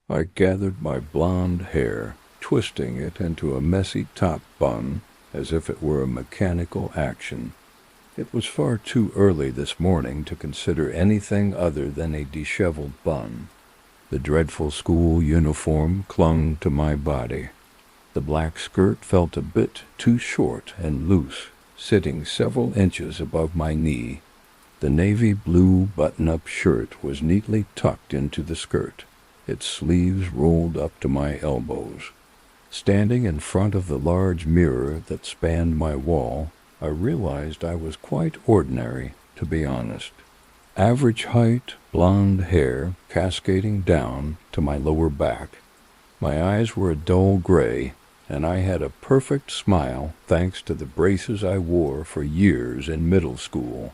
I gathered my blonde hair, twisting it into a messy top bun as if it were a mechanical action. It was far too early this morning to consider anything other than a disheveled bun. The dreadful school uniform clung to my body. The black skirt felt a bit too short and loose, sitting several inches above my knee. The navy blue button-up shirt was neatly tucked into the skirt, its sleeves rolled up to my elbows. Standing in front of the large mirror that spanned my wall, I realized I was quite ordinary, to be honest. Average height, blonde hair cascading down to my lower back. My eyes were a dull gray, and I had a perfect smile thanks to the braces I wore for years in middle school.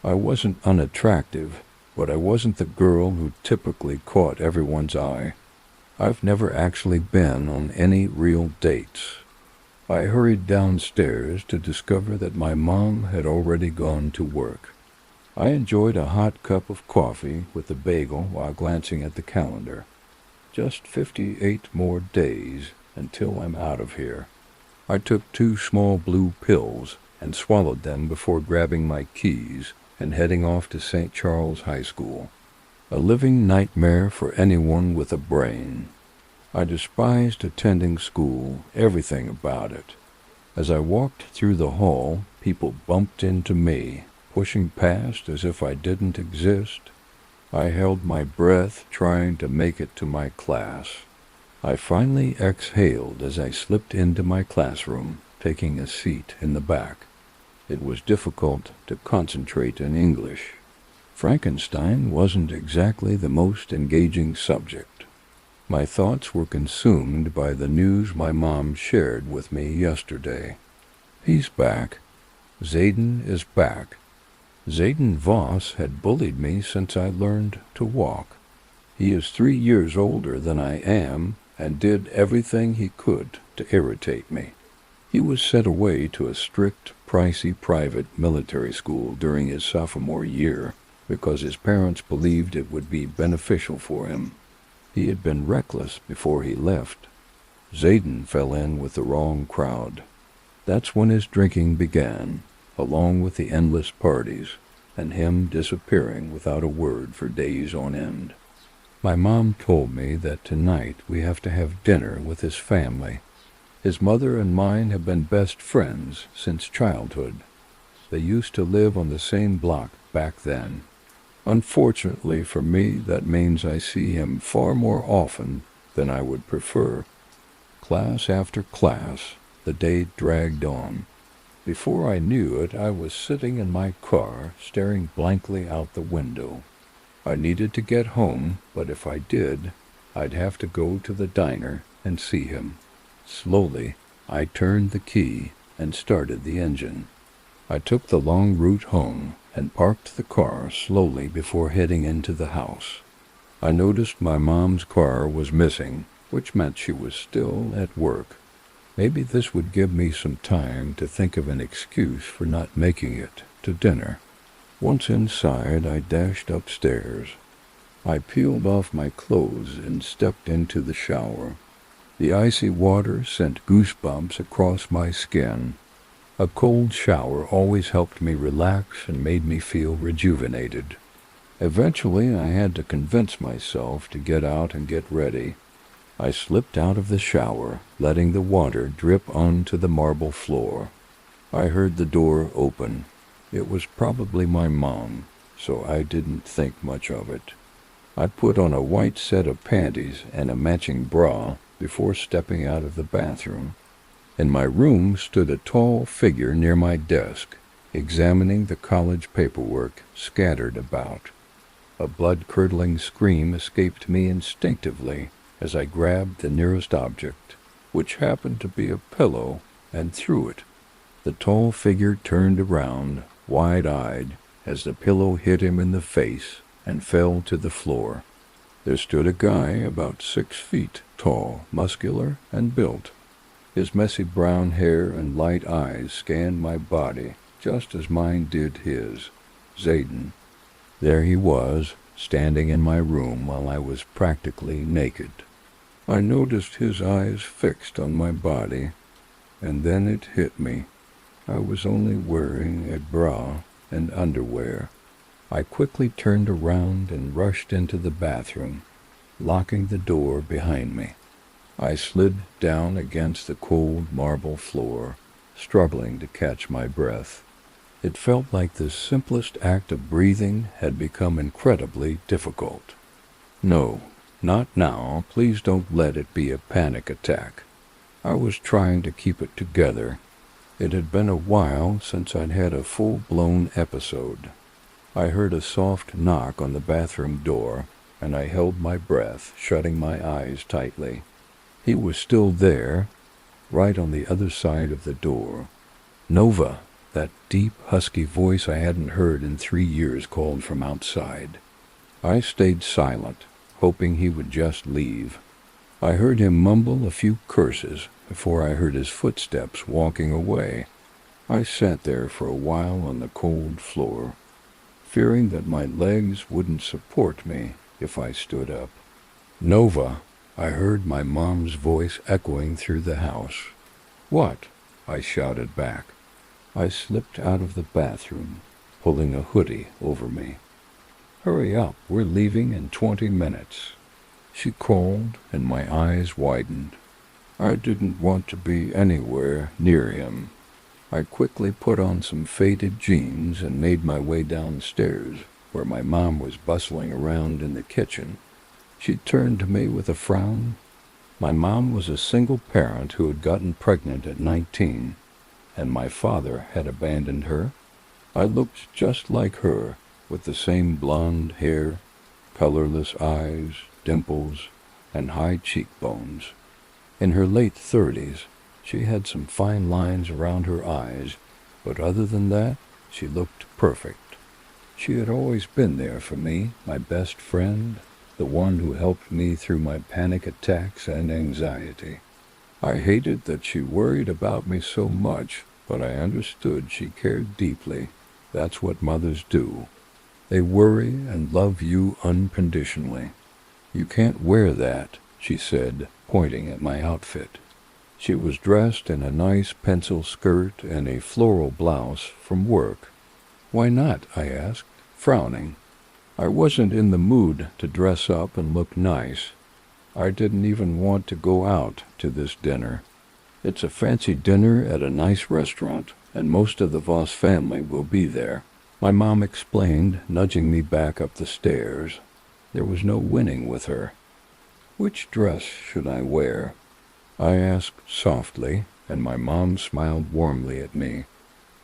I wasn't unattractive, but I wasn't the girl who typically caught everyone's eye. I've never actually been on any real dates. I hurried downstairs to discover that my mom had already gone to work. I enjoyed a hot cup of coffee with a bagel while glancing at the calendar. Just 58 more days until I'm out of here. I took 2 small blue pills and swallowed them before grabbing my keys and heading off to St. Charles High School. A living nightmare for anyone with a brain. I despised attending school, everything about it. As I walked through the hall, people bumped into me, pushing past as if I didn't exist. I held my breath, trying to make it to my class. I finally exhaled as I slipped into my classroom, taking a seat in the back. It was difficult to concentrate in English. Frankenstein wasn't exactly the most engaging subject. My thoughts were consumed by the news my mom shared with me yesterday. He's back. Zayden is back. Zayden Voss had bullied me since I learned to walk. He is 3 years older than I am and did everything he could to irritate me. He was sent away to a strict, pricey private military school during his sophomore year because his parents believed it would be beneficial for him. He had been reckless before he left. Zayden fell in with the wrong crowd. That's when his drinking began, along with the endless parties, and him disappearing without a word for days on end. My mom told me that tonight we have to have dinner with his family. His mother and mine have been best friends since childhood. They used to live on the same block back then. Unfortunately for me, that means I see him far more often than I would prefer. Class after class, the day dragged on. Before I knew it, I was sitting in my car, staring blankly out the window. I needed to get home, but if I did, I'd have to go to the diner and see him. Slowly, I turned the key and started the engine. I took the long route home and parked the car slowly before heading into the house. I noticed my mom's car was missing, which meant she was still at work. Maybe this would give me some time to think of an excuse for not making it to dinner. Once inside, I dashed upstairs. I peeled off my clothes and stepped into the shower. The icy water sent goosebumps across my skin. A cold shower always helped me relax and made me feel rejuvenated. Eventually, I had to convince myself to get out and get ready. I slipped out of the shower, letting the water drip onto the marble floor. I heard the door open. It was probably my mom, so I didn't think much of it. I put on a white set of panties and a matching bra before stepping out of the bathroom. In my room stood a tall figure near my desk, examining the college paperwork scattered about. A blood-curdling scream escaped me instinctively as I grabbed the nearest object, which happened to be a pillow, and threw it. The tall figure turned around, wide-eyed, as the pillow hit him in the face and fell to the floor. There stood a guy about 6 feet tall, muscular, and built. His messy brown hair and light eyes scanned my body, just as mine did his. Zayden. There he was, standing in my room while I was practically naked. I noticed his eyes fixed on my body, and then it hit me. I was only wearing a bra and underwear. I quickly turned around and rushed into the bathroom, locking the door behind me. I slid down against the cold marble floor, struggling to catch my breath. It felt like the simplest act of breathing had become incredibly difficult. No, not now. Please don't let it be a panic attack. I was trying to keep it together. It had been a while since I'd had a full-blown episode. I heard a soft knock on the bathroom door, and I held my breath, shutting my eyes tightly. He was still there, right on the other side of the door. Nova, that deep, husky voice I hadn't heard in 3 years, called from outside. I stayed silent, hoping he would just leave. I heard him mumble a few curses before I heard his footsteps walking away. I sat there for a while on the cold floor, fearing that my legs wouldn't support me if I stood up. "Nova," I heard my mom's voice echoing through the house. "What?" I shouted back. I slipped out of the bathroom, pulling a hoodie over me. "Hurry up, we're leaving in 20 minutes. She called, and my eyes widened. I didn't want to be anywhere near him. I quickly put on some faded jeans and made my way downstairs, where my mom was bustling around in the kitchen. She turned to me with a frown. My mom was a single parent who had gotten pregnant at 19, and my father had abandoned her. I looked just like her, with the same blonde hair, colorless eyes, dimples, and high cheekbones. In her late 30s, she had some fine lines around her eyes, but other than that, she looked perfect. She had always been there for me, my best friend, the one who helped me through my panic attacks and anxiety. I hated that she worried about me so much, but I understood she cared deeply. That's what mothers do. They worry and love you unconditionally. "You can't wear that," she said, pointing at my outfit. She was dressed in a nice pencil skirt and a floral blouse from work. "Why not?" I asked, frowning. I wasn't in the mood to dress up and look nice. I didn't even want to go out to this dinner. It's a fancy dinner at a nice restaurant, and most of the Voss family will be there, my mom explained, nudging me back up the stairs. There was no winning with her. "Which dress should I wear?" I asked softly, and my mom smiled warmly at me.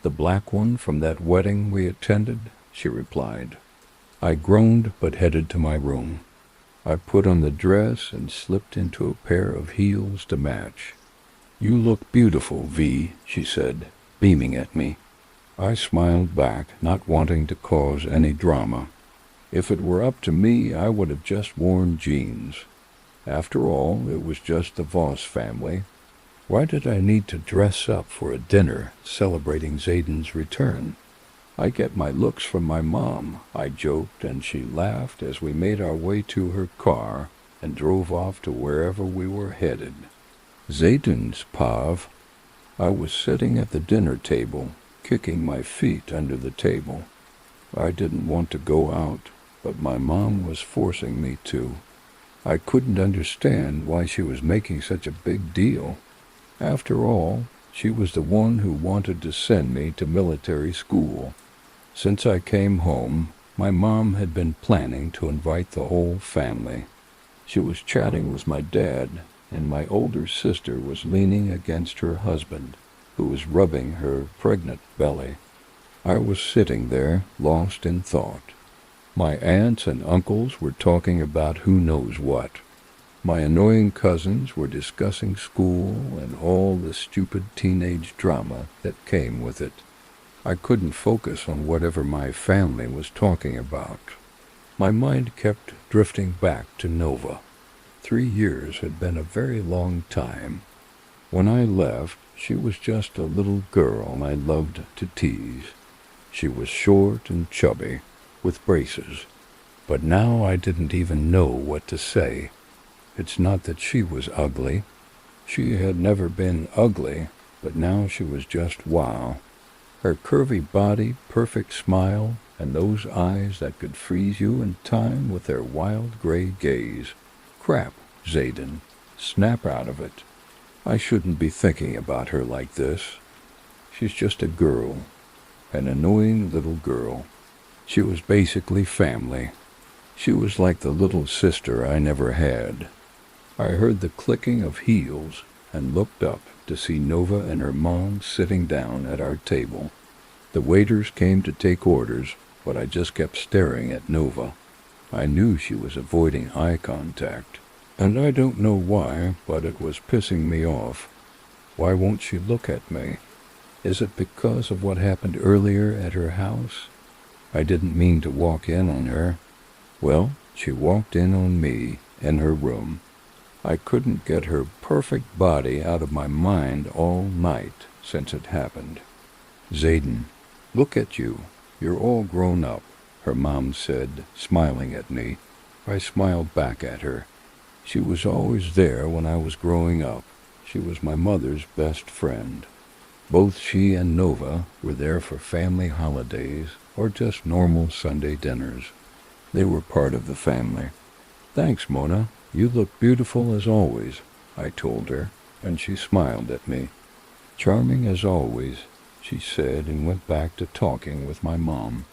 "The black one from that wedding we attended," she replied. I groaned but headed to my room. I put on the dress and slipped into a pair of heels to match. "You look beautiful, V," she said, beaming at me. I smiled back, not wanting to cause any drama. If it were up to me, I would have just worn jeans. After all, it was just the Voss family. Why did I need to dress up for a dinner celebrating Zayden's return? "I get my looks from my mom," I joked, and she laughed as we made our way to her car and drove off to wherever we were headed. Zayden's Pav. I was sitting at the dinner table, kicking my feet under the table. I didn't want to go out, but my mom was forcing me to. I couldn't understand why she was making such a big deal. After all, she was the one who wanted to send me to military school. Since I came home, my mom had been planning to invite the whole family. She was chatting with my dad, and my older sister was leaning against her husband, who was rubbing her pregnant belly. I was sitting there, lost in thought. My aunts and uncles were talking about who knows what. My annoying cousins were discussing school and all the stupid teenage drama that came with it. I couldn't focus on whatever my family was talking about. My mind kept drifting back to Nova. 3 years had been a very long time. When I left, she was just a little girl I loved to tease. She was short and chubby, with braces, but now I didn't even know what to say. It's not that she was ugly. She had never been ugly, but now she was just wow. Her curvy body, perfect smile, and those eyes that could freeze you in time with their wild gray gaze. Crap, Zayden. Snap out of it. I shouldn't be thinking about her like this. She's just a girl. An annoying little girl. She was basically family. She was like the little sister I never had. I heard the clicking of heels and looked up to see Nova and her mom sitting down at our table. The waiters came to take orders, but I just kept staring at Nova. I knew she was avoiding eye contact, and I don't know why, but it was pissing me off. Why won't she look at me? Is it because of what happened earlier at her house? I didn't mean to walk in on her. Well, she walked in on me in her room. I couldn't get her perfect body out of my mind all night since it happened. Zayden, look at you. You're all grown up, her mom said, smiling at me. I smiled back at her. She was always there when I was growing up. She was my mother's best friend. Both she and Nova were there for family holidays or just normal Sunday dinners. They were part of the family. Thanks, Mona. You look beautiful as always, I told her, and she smiled at me. Charming as always, she said, and went back to talking with my mom.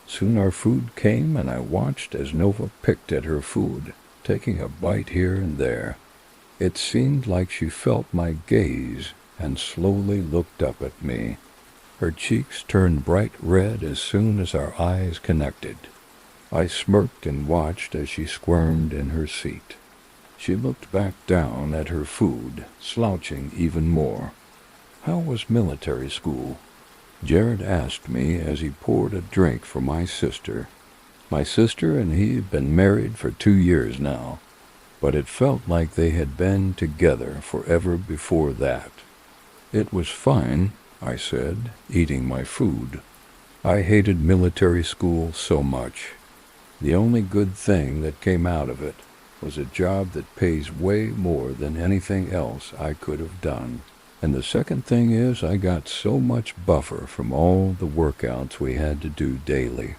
Soon our food came, and I watched as Nova picked at her food, taking a bite here and there. It seemed like she felt my gaze and slowly looked up at me. Her cheeks turned bright red as soon as our eyes connected. I smirked and watched as she squirmed in her seat. She looked back down at her food, slouching even more. How was military school? Jared asked me as he poured a drink for my sister. My sister and he had been married for 2 years now, but it felt like they had been together forever before that. It was fine, I said, eating my food. I hated military school so much. The only good thing that came out of it was a job that pays way more than anything else I could have done. And the second thing is I got so much buffer from all the workouts we had to do daily.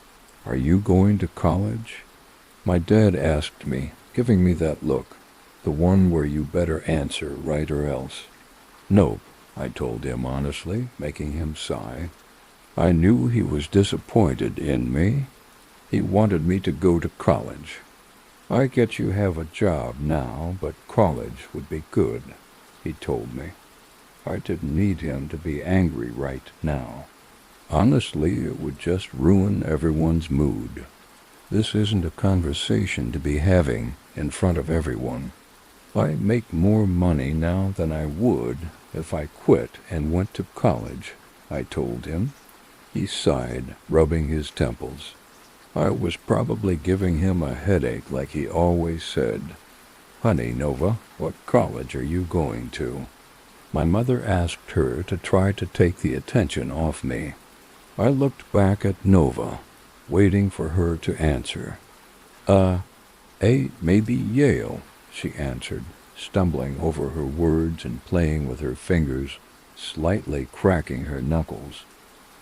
Are you going to college? My dad asked me, giving me that look, the one where you better answer right or else. Nope, I told him honestly, making him sigh. I knew he was disappointed in me. He wanted me to go to college. I get you have a job now, but college would be good, he told me. I didn't need him to be angry right now. Honestly, it would just ruin everyone's mood. This isn't a conversation to be having in front of everyone. I make more money now than I would if I quit and went to college, I told him. He sighed, rubbing his temples. I was probably giving him a headache like he always said. Honey, Nova, what college are you going to? My mother asked her to try to take the attention off me. I looked back at Nova, waiting for her to answer. Maybe Yale, she answered, stumbling over her words and playing with her fingers, slightly cracking her knuckles.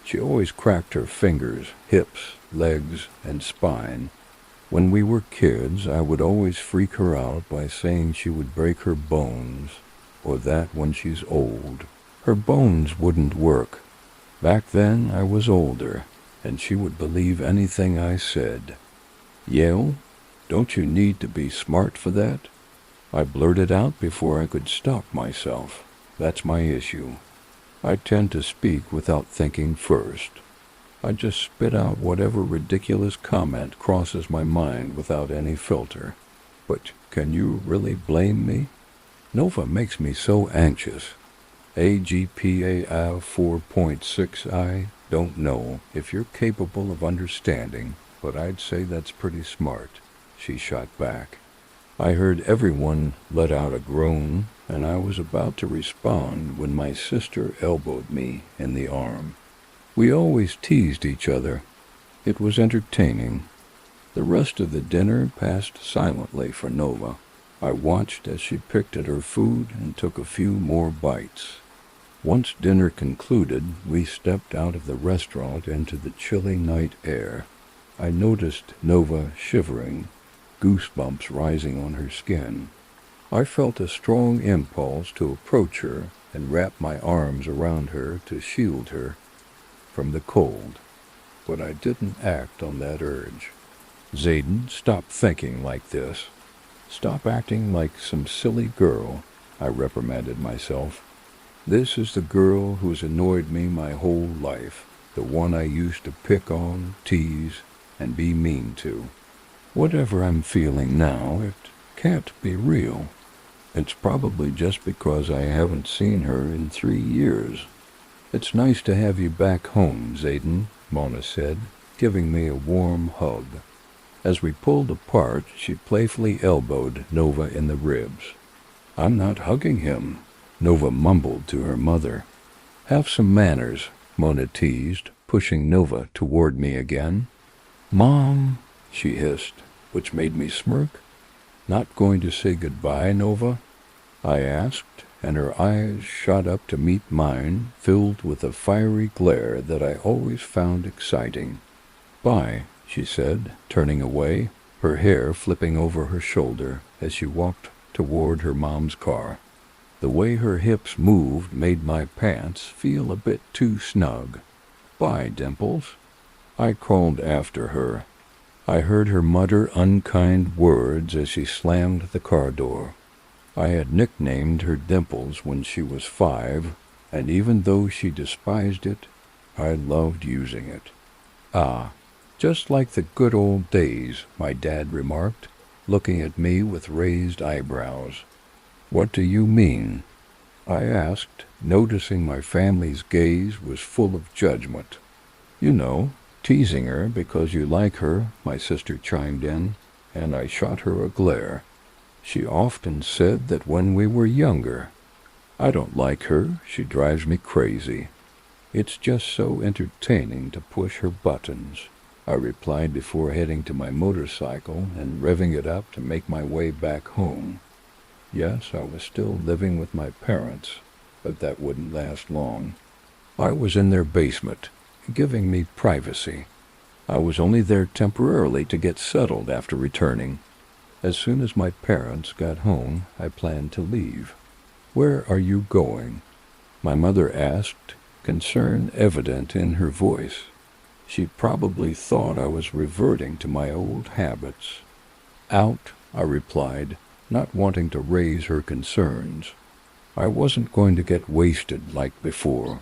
She always cracked her fingers, hips, legs, and spine. When we were kids, I would always freak her out by saying she would break her bones, or that when she's old, her bones wouldn't work. Back then, I was older, and she would believe anything I said. Yale? Don't you need to be smart for that? I blurted out before I could stop myself. That's my issue. I tend to speak without thinking first. I just spit out whatever ridiculous comment crosses my mind without any filter. But can you really blame me? Nova makes me so anxious. AGPA 4.6 I don't know if you're capable of understanding, but I'd say that's pretty smart, she shot back. I heard everyone let out a groan, and I was about to respond when my sister elbowed me in the arm. We always teased each other. It was entertaining. The rest of the dinner passed silently for Nova. I watched as she picked at her food and took a few more bites. Once dinner concluded, we stepped out of the restaurant into the chilly night air. I noticed Nova shivering, goosebumps rising on her skin. I felt a strong impulse to approach her and wrap my arms around her to shield her from the cold, but I didn't act on that urge. Zayden, stop thinking like this. Stop acting like some silly girl, I reprimanded myself. This is the girl who's annoyed me my whole life, the one I used to pick on, tease, and be mean to. Whatever I'm feeling now, it can't be real. It's probably just because I haven't seen her in 3 years. It's nice to have you back home, Zayden, Mona said, giving me a warm hug. As we pulled apart, she playfully elbowed Nova in the ribs. I'm not hugging him, Nova mumbled to her mother. Have some manners, Mona teased, pushing Nova toward me again. Mom, she hissed, which made me smirk. Not going to say goodbye, Nova? I asked, and her eyes shot up to meet mine, filled with a fiery glare that I always found exciting. Bye, she said, turning away, her hair flipping over her shoulder as she walked toward her mom's car. The way her hips moved made my pants feel a bit too snug. Bye, Dimples. I crawled after her. I heard her mutter unkind words as she slammed the car door. I had nicknamed her Dimples when she was 5, and even though she despised it, I loved using it. Ah, just like the good old days, my dad remarked, looking at me with raised eyebrows. What do you mean? I asked, noticing my family's gaze was full of judgment. You know, teasing her because you like her, my sister chimed in, and I shot her a glare. She often said that when we were younger. I don't like her, she drives me crazy. It's just so entertaining to push her buttons, I replied before heading to my motorcycle and revving it up to make my way back home. Yes, I was still living with my parents, but that wouldn't last long. I was in their basement, giving me privacy. I was only there temporarily to get settled after returning. As soon as my parents got home, I planned to leave. Where are you going? My mother asked, concern evident in her voice. She probably thought I was reverting to my old habits. Out, I replied, not wanting to raise her concerns. I wasn't going to get wasted like before.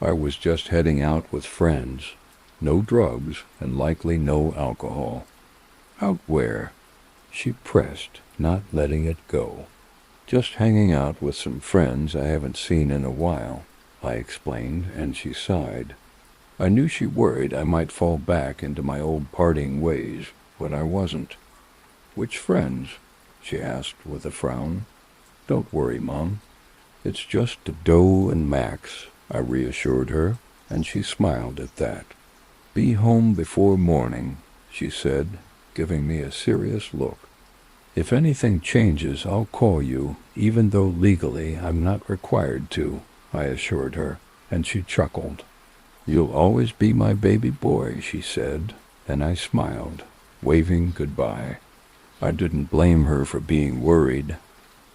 I was just heading out with friends. No drugs, and likely no alcohol. Out where? She pressed, not letting it go. Just hanging out with some friends I haven't seen in a while, I explained, and she sighed. I knew she worried I might fall back into my old partying ways, but I wasn't. Which friends? She asked with a frown. Don't worry, Mom. It's just Doe and Max, I reassured her, and she smiled at that. Be home before morning, she said, giving me a serious look. If anything changes, I'll call you, even though legally I'm not required to, I assured her, and she chuckled. You'll always be my baby boy, she said, and I smiled, waving goodbye. I didn't blame her for being worried.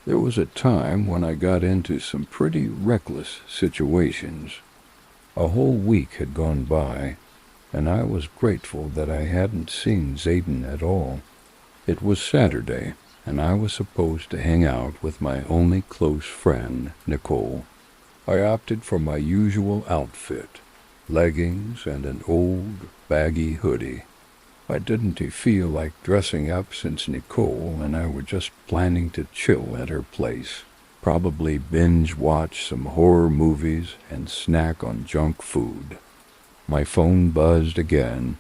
There was a time when I got into some pretty reckless situations. A whole week had gone by, and I was grateful that I hadn't seen Zayden at all. It was Saturday, and I was supposed to hang out with my only close friend, Nicole. I opted for my usual outfit, leggings and an old, baggy hoodie. I didn't feel like dressing up since Nicole and I were just planning to chill at her place, probably binge-watch some horror movies and snack on junk food. My phone buzzed again.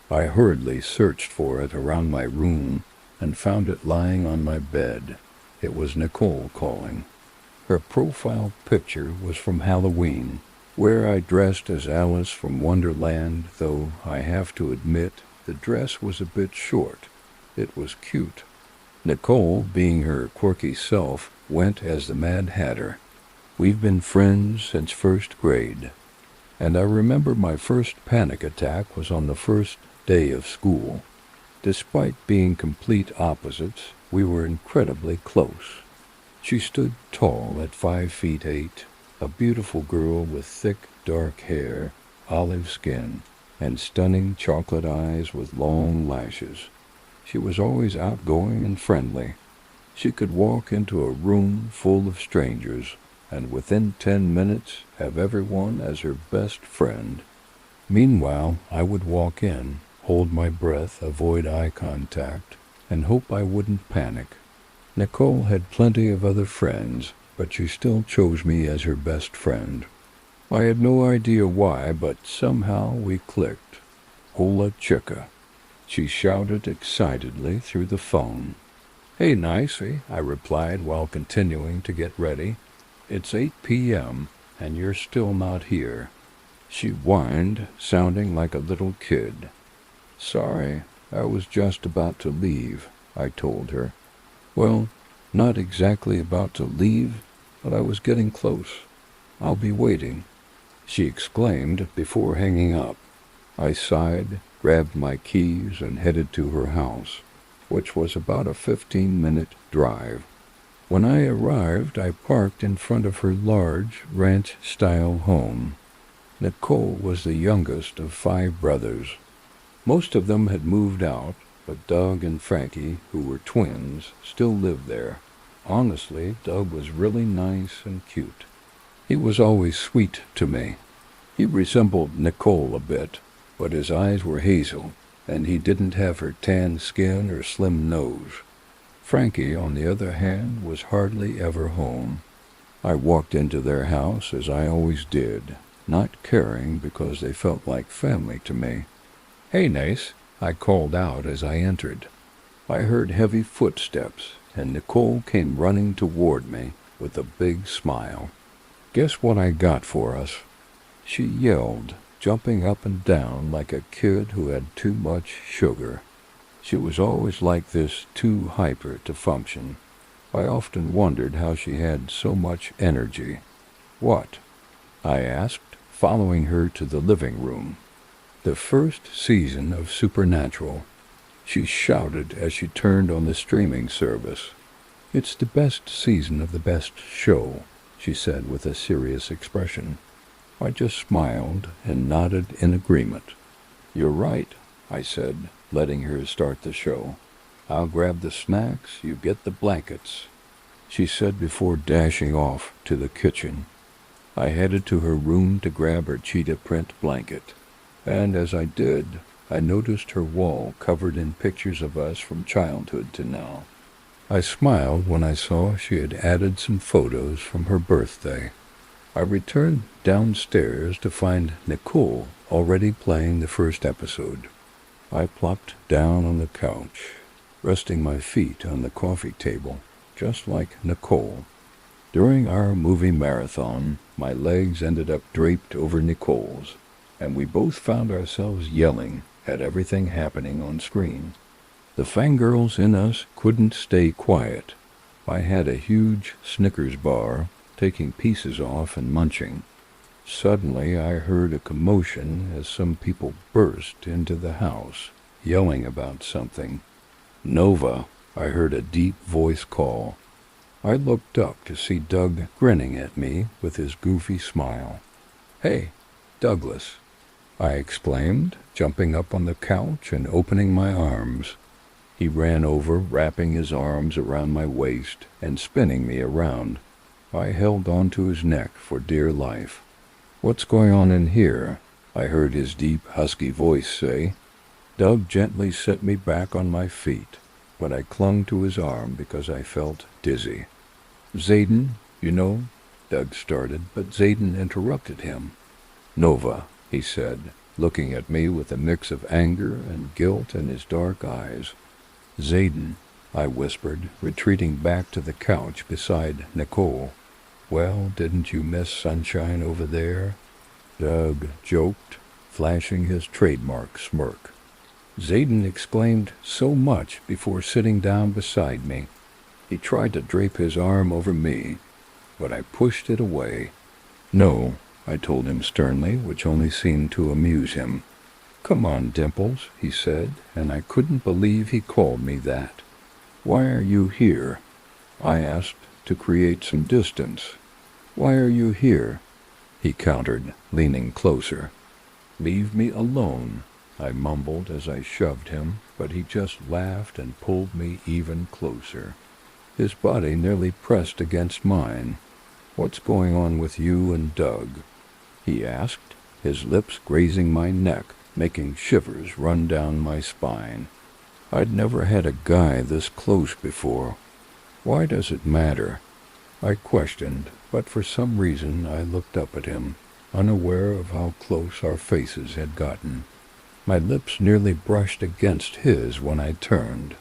I hurriedly searched for it around my room and found it lying on my bed. It was Nicole calling. Her profile picture was from Halloween, where I dressed as Alice from Wonderland, though I have to admit the dress was a bit short. It was cute. Nicole, being her quirky self, went as the Mad Hatter. We've been friends since first grade, and I remember my first panic attack was on the first day of school. Despite being complete opposites, we were incredibly close. She stood tall at 5'8", a beautiful girl with thick, dark hair, olive skin, and stunning chocolate eyes with long lashes. She was always outgoing and friendly. She could walk into a room full of strangers, and within 10 minutes have everyone as her best friend. Meanwhile, I would walk in, hold my breath, avoid eye contact, and hope I wouldn't panic. Nicole had plenty of other friends, but she still chose me as her best friend. I had no idea why, but somehow we clicked. Hola chica, she shouted excitedly through the phone. Hey, nicey, I replied while continuing to get ready. It's 8 p.m., and you're still not here. She whined, sounding like a little kid. Sorry, I was just about to leave, I told her. Well, not exactly about to leave, but I was getting close. I'll be waiting, she exclaimed before hanging up. I sighed, grabbed my keys, and headed to her house, which was about a 15-minute drive. When I arrived, I parked in front of her large, ranch-style home. Nicole was the youngest of 5 brothers. Most of them had moved out, but Doug and Frankie, who were twins, still lived there. Honestly, Doug was really nice and cute. He was always sweet to me. He resembled Nicole a bit, but his eyes were hazel, and he didn't have her tan skin or slim nose. Frankie, on the other hand, was hardly ever home. I walked into their house as I always did, not caring because they felt like family to me. Hey, Nace, I called out as I entered. I heard heavy footsteps, and Nicole came running toward me with a big smile. Guess what I got for us? She yelled, jumping up and down like a kid who had too much sugar. She was always like this, too hyper to function. I often wondered how she had so much energy. What? I asked, following her to the living room. The first season of Supernatural, she shouted as she turned on the streaming service. It's the best season of the best show, she said with a serious expression. I just smiled and nodded in agreement. You're right, I said, letting her start the show. I'll grab the snacks, you get the blankets, she said before dashing off to the kitchen. I headed to her room to grab her cheetah print blanket. And as I did, I noticed her wall covered in pictures of us from childhood to now. I smiled when I saw she had added some photos from her birthday. I returned downstairs to find Nicole already playing the first episode. I plopped down on the couch, resting my feet on the coffee table, just like Nicole. During our movie marathon, my legs ended up draped over Nicole's, and we both found ourselves yelling at everything happening on screen. The fangirls in us couldn't stay quiet. I had a huge Snickers bar, taking pieces off and munching. Suddenly I heard a commotion as some people burst into the house, yelling about something. Nova, I heard a deep voice call. I looked up to see Doug grinning at me with his goofy smile. Hey, Douglas, I exclaimed, jumping up on the couch and opening my arms. He ran over, wrapping his arms around my waist and spinning me around. I held onto his neck for dear life. What's going on in here? I heard his deep, husky voice say. Doug gently set me back on my feet, but I clung to his arm because I felt dizzy. Zayden, you know, Doug started, but Zayden interrupted him. Nova, he said, looking at me with a mix of anger and guilt in his dark eyes. Zayden, I whispered, retreating back to the couch beside Nicole. Well, didn't you miss sunshine over there? Doug joked, flashing his trademark smirk. Zayden exclaimed so much before sitting down beside me. He tried to drape his arm over me, but I pushed it away. "No," I told him sternly, which only seemed to amuse him. "Come on, Dimples," he said, and I couldn't believe he called me that. "Why are you here?" I asked, to create some distance. "Why are you here?" he countered, leaning closer. "Leave me alone," I mumbled as I shoved him, but he just laughed and pulled me even closer. His body nearly pressed against mine. "What's going on with you and Doug?" he asked, his lips grazing my neck, making shivers run down my spine. I'd never had a guy this close before. "Why does it matter?" I questioned, but for some reason I looked up at him, unaware of how close our faces had gotten. My lips nearly brushed against his when I turned.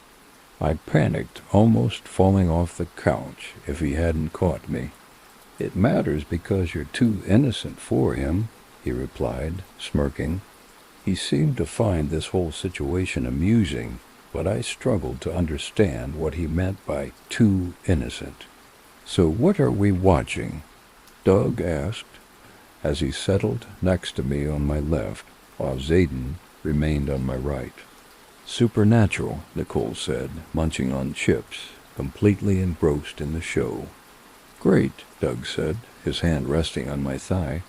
I panicked, almost falling off the couch if he hadn't caught me. "It matters because you're too innocent for him," he replied, smirking. He seemed to find this whole situation amusing, but I struggled to understand what he meant by too innocent. "So what are we watching?" Doug asked, as he settled next to me on my left, while Zayden remained on my right. "Supernatural," Nicole said, munching on chips, completely engrossed in the show. "Great," Doug said, his hand resting on my thigh.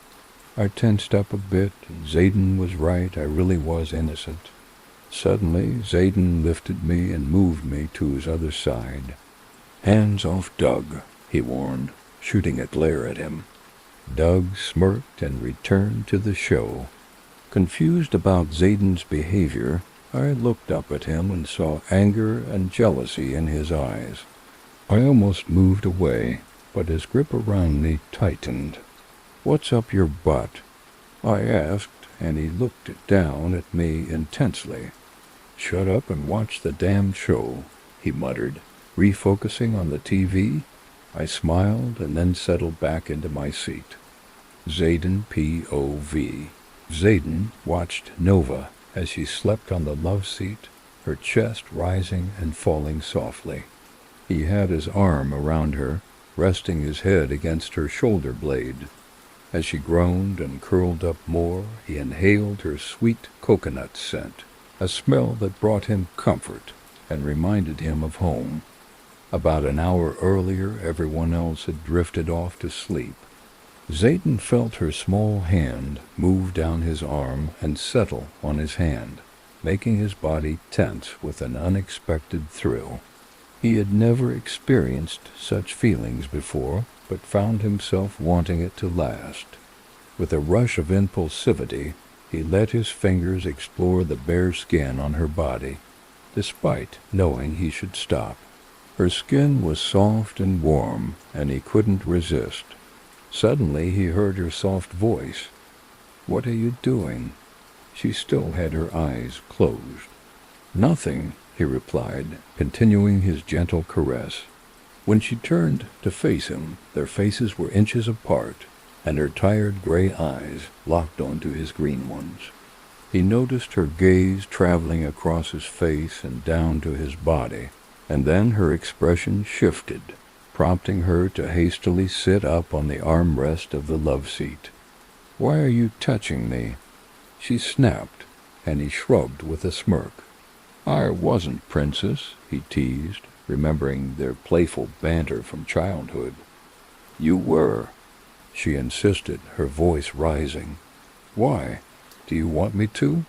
I tensed up a bit, and Zayden was right, I really was innocent. Suddenly, Zayden lifted me and moved me to his other side. "Hands off Doug," he warned, shooting a glare at him. Doug smirked and returned to the show. Confused about Zayden's behavior, I looked up at him and saw anger and jealousy in his eyes. I almost moved away, but his grip around me tightened. "What's up your butt?" I asked, and he looked down at me intensely. "Shut up and watch the damn show," he muttered, refocusing on the TV. I smiled and then settled back into my seat. Zayden POV. Zayden watched Nova as she slept on the love seat, her chest rising and falling softly. He had his arm around her, resting his head against her shoulder blade. As she groaned and curled up more, he inhaled her sweet coconut scent, a smell that brought him comfort and reminded him of home. About an hour earlier, everyone else had drifted off to sleep. Zayden felt her small hand move down his arm and settle on his hand, making his body tense with an unexpected thrill. He had never experienced such feelings before, but found himself wanting it to last. With a rush of impulsivity, he let his fingers explore the bare skin on her body, despite knowing he should stop. Her skin was soft and warm, and he couldn't resist. Suddenly he heard her soft voice. "What are you doing?" She still had her eyes closed. "Nothing," he replied, continuing his gentle caress. When she turned to face him, their faces were inches apart, and her tired gray eyes locked onto his green ones. He noticed her gaze traveling across his face and down to his body, and then her expression shifted, prompting her to hastily sit up on the armrest of the love seat. "Why are you touching me?" She snapped, and he shrugged with a smirk. "I wasn't, Princess," he teased, remembering their playful banter from childhood. "You were," she insisted, her voice rising. "Why? Do you want me to?"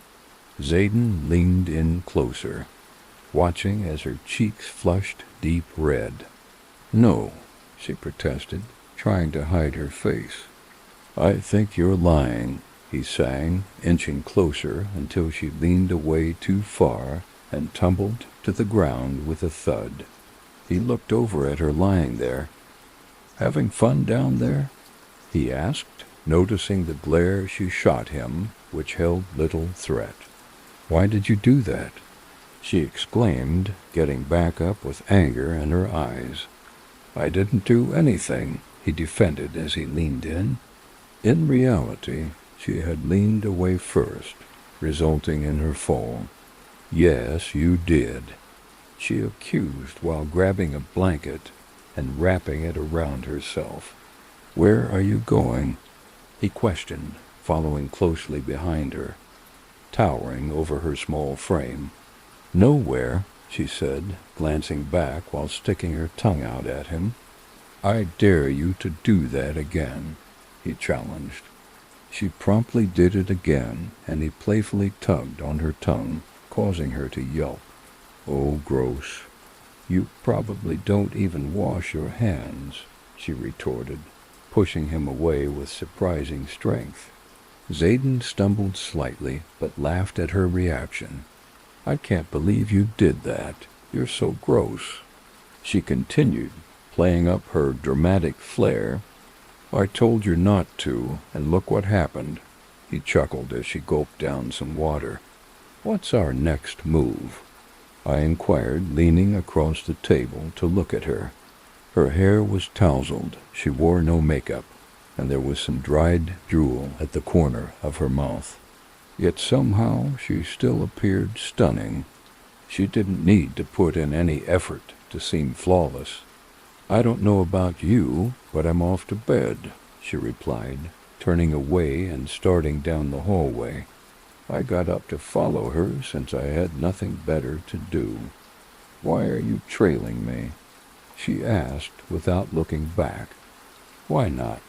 Zayden leaned in closer, watching as her cheeks flushed deep red. "No," she protested, trying to hide her face. "I think you're lying," he sang, inching closer until she leaned away too far and tumbled to the ground with a thud. He looked over at her lying there. "Having fun down there?" he asked, noticing the glare she shot him, which held little threat. "Why did you do that?" she exclaimed, getting back up with anger in her eyes. "I didn't do anything," he defended as he leaned in. In reality, she had leaned away first, resulting in her fall. Yes, you did, she accused while grabbing a blanket and wrapping it around herself. Where are you going? He questioned, following closely behind her, towering over her small frame. Nowhere, she said, glancing back while sticking her tongue out at him. I dare you to do that again, he challenged. She promptly did it again, and he playfully tugged on her tongue, causing her to yelp. Oh, gross. You probably don't even wash your hands, she retorted, pushing him away with surprising strength. Zayden stumbled slightly, but laughed at her reaction. I can't believe you did that. You're so gross. She continued, playing up her dramatic flair. I told you not to, and look what happened. He chuckled as she gulped down some water. What's our next move? I inquired, leaning across the table to look at her. Her hair was tousled, she wore no makeup, and there was some dried drool at the corner of her mouth. Yet somehow she still appeared stunning. She didn't need to put in any effort to seem flawless. I don't know about you, but I'm off to bed, she replied, turning away and starting down the hallway. I got up to follow her since I had nothing better to do. Why are you trailing me? She asked without looking back. Why not?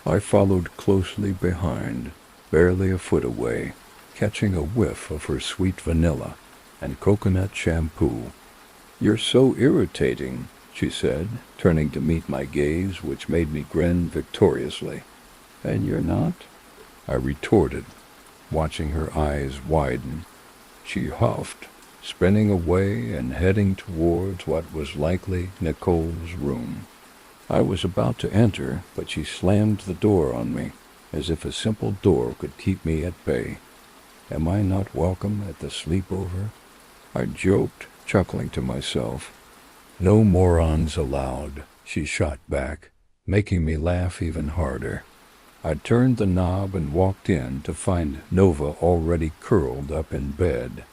I followed closely behind, barely a foot away, catching a whiff of her sweet vanilla and coconut shampoo. You're so irritating, she said, turning to meet my gaze, which made me grin victoriously. And you're not? I retorted, watching her eyes widen. She huffed, spinning away and heading towards what was likely Nicole's room. I was about to enter, but she slammed the door on me, as if a simple door could keep me at bay. Am I not welcome at the sleepover? I joked, chuckling to myself. No morons allowed, she shot back, making me laugh even harder. I turned the knob and walked in to find Nova already curled up in bed.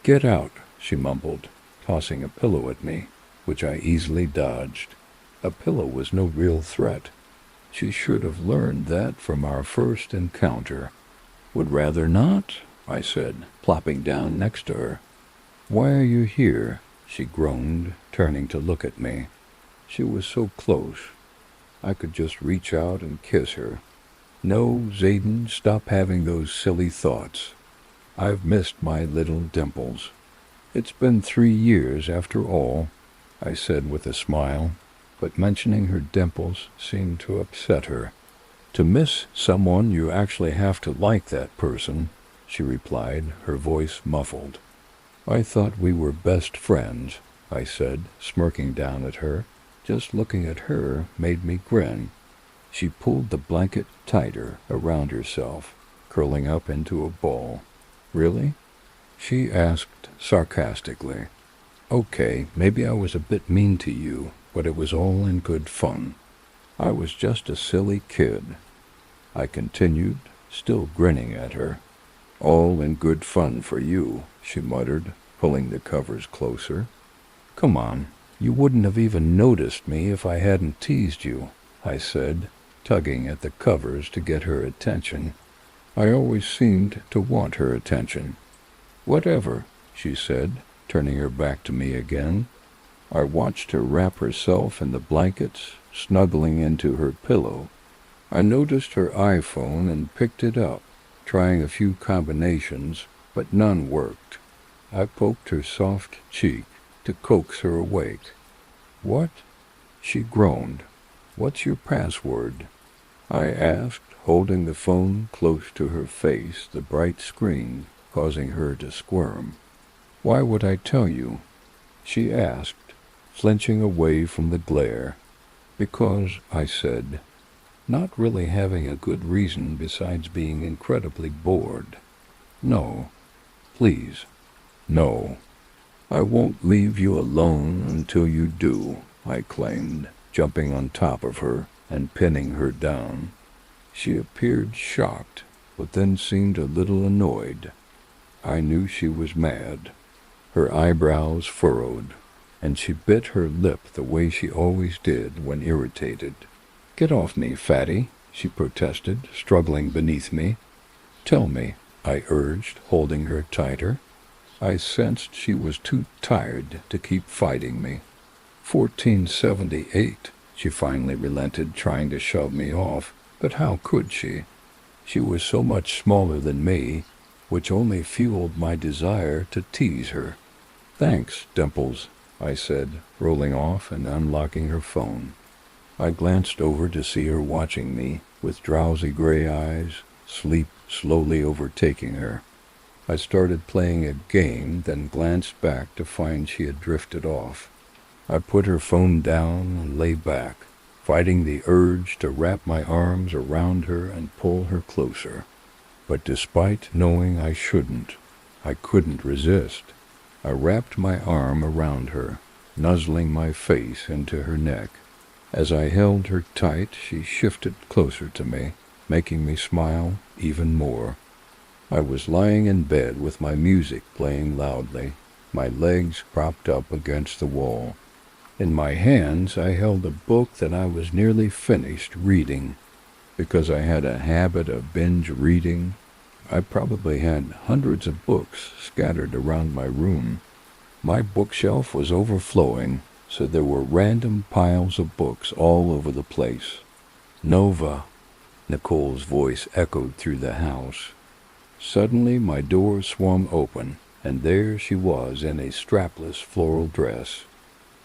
Get out, she mumbled, tossing a pillow at me, which I easily dodged. A pillow was no real threat. She should have learned that from our first encounter. Would rather not, I said, plopping down next to her. Why are you here? She groaned, turning to look at me. She was so close. I could just reach out and kiss her. No, Zayden, stop having those silly thoughts. I've missed my little dimples. It's been 3 years after all, I said with a smile, but mentioning her dimples seemed to upset her. To miss someone, you actually have to like that person, she replied, her voice muffled. I thought we were best friends, I said, smirking down at her. Just looking at her made me grin. She pulled the blanket tighter around herself, curling up into a ball. Really? She asked sarcastically. Okay, maybe I was a bit mean to you, but it was all in good fun. I was just a silly kid. I continued, still grinning at her. All in good fun for you, she muttered, pulling the covers closer. Come on, you wouldn't have even noticed me if I hadn't teased you, I said, tugging at the covers to get her attention. I always seemed to want her attention. Whatever, she said, turning her back to me again. I watched her wrap herself in the blankets, snuggling into her pillow. I noticed her iPhone and picked it up, trying a few combinations, but none worked. I poked her soft cheek to coax her awake. What? She groaned. What's your password? I asked, holding the phone close to her face, the bright screen causing her to squirm. Why would I tell you? She asked, flinching away from the glare. Because, I said, not really having a good reason besides being incredibly bored. No. Please. No. I won't leave you alone until you do, I claimed, jumping on top of her and pinning her down. She appeared shocked, but then seemed a little annoyed. I knew she was mad. Her eyebrows furrowed, and she bit her lip the way she always did when irritated. "Get off me, fatty," she protested, struggling beneath me. "Tell me," I urged, holding her tighter. I sensed she was too tired to keep fighting me. 1478, she finally relented, trying to shove me off, but how could she? She was so much smaller than me, which only fueled my desire to tease her. "Thanks, Dimples," I said, rolling off and unlocking her phone. I glanced over to see her watching me, with drowsy gray eyes, sleep slowly overtaking her. I started playing a game, then glanced back to find she had drifted off. I put her phone down and lay back, fighting the urge to wrap my arms around her and pull her closer. But despite knowing I shouldn't, I couldn't resist. I wrapped my arm around her, nuzzling my face into her neck. As I held her tight, she shifted closer to me, making me smile even more. I was lying in bed with my music playing loudly, my legs propped up against the wall. In my hands, I held a book that I was nearly finished reading. Because I had a habit of binge reading, I probably had hundreds of books scattered around my room. My bookshelf was overflowing, so there were random piles of books all over the place. "Nova," Nicole's voice echoed through the house. Suddenly my door swung open, and there she was in a strapless floral dress.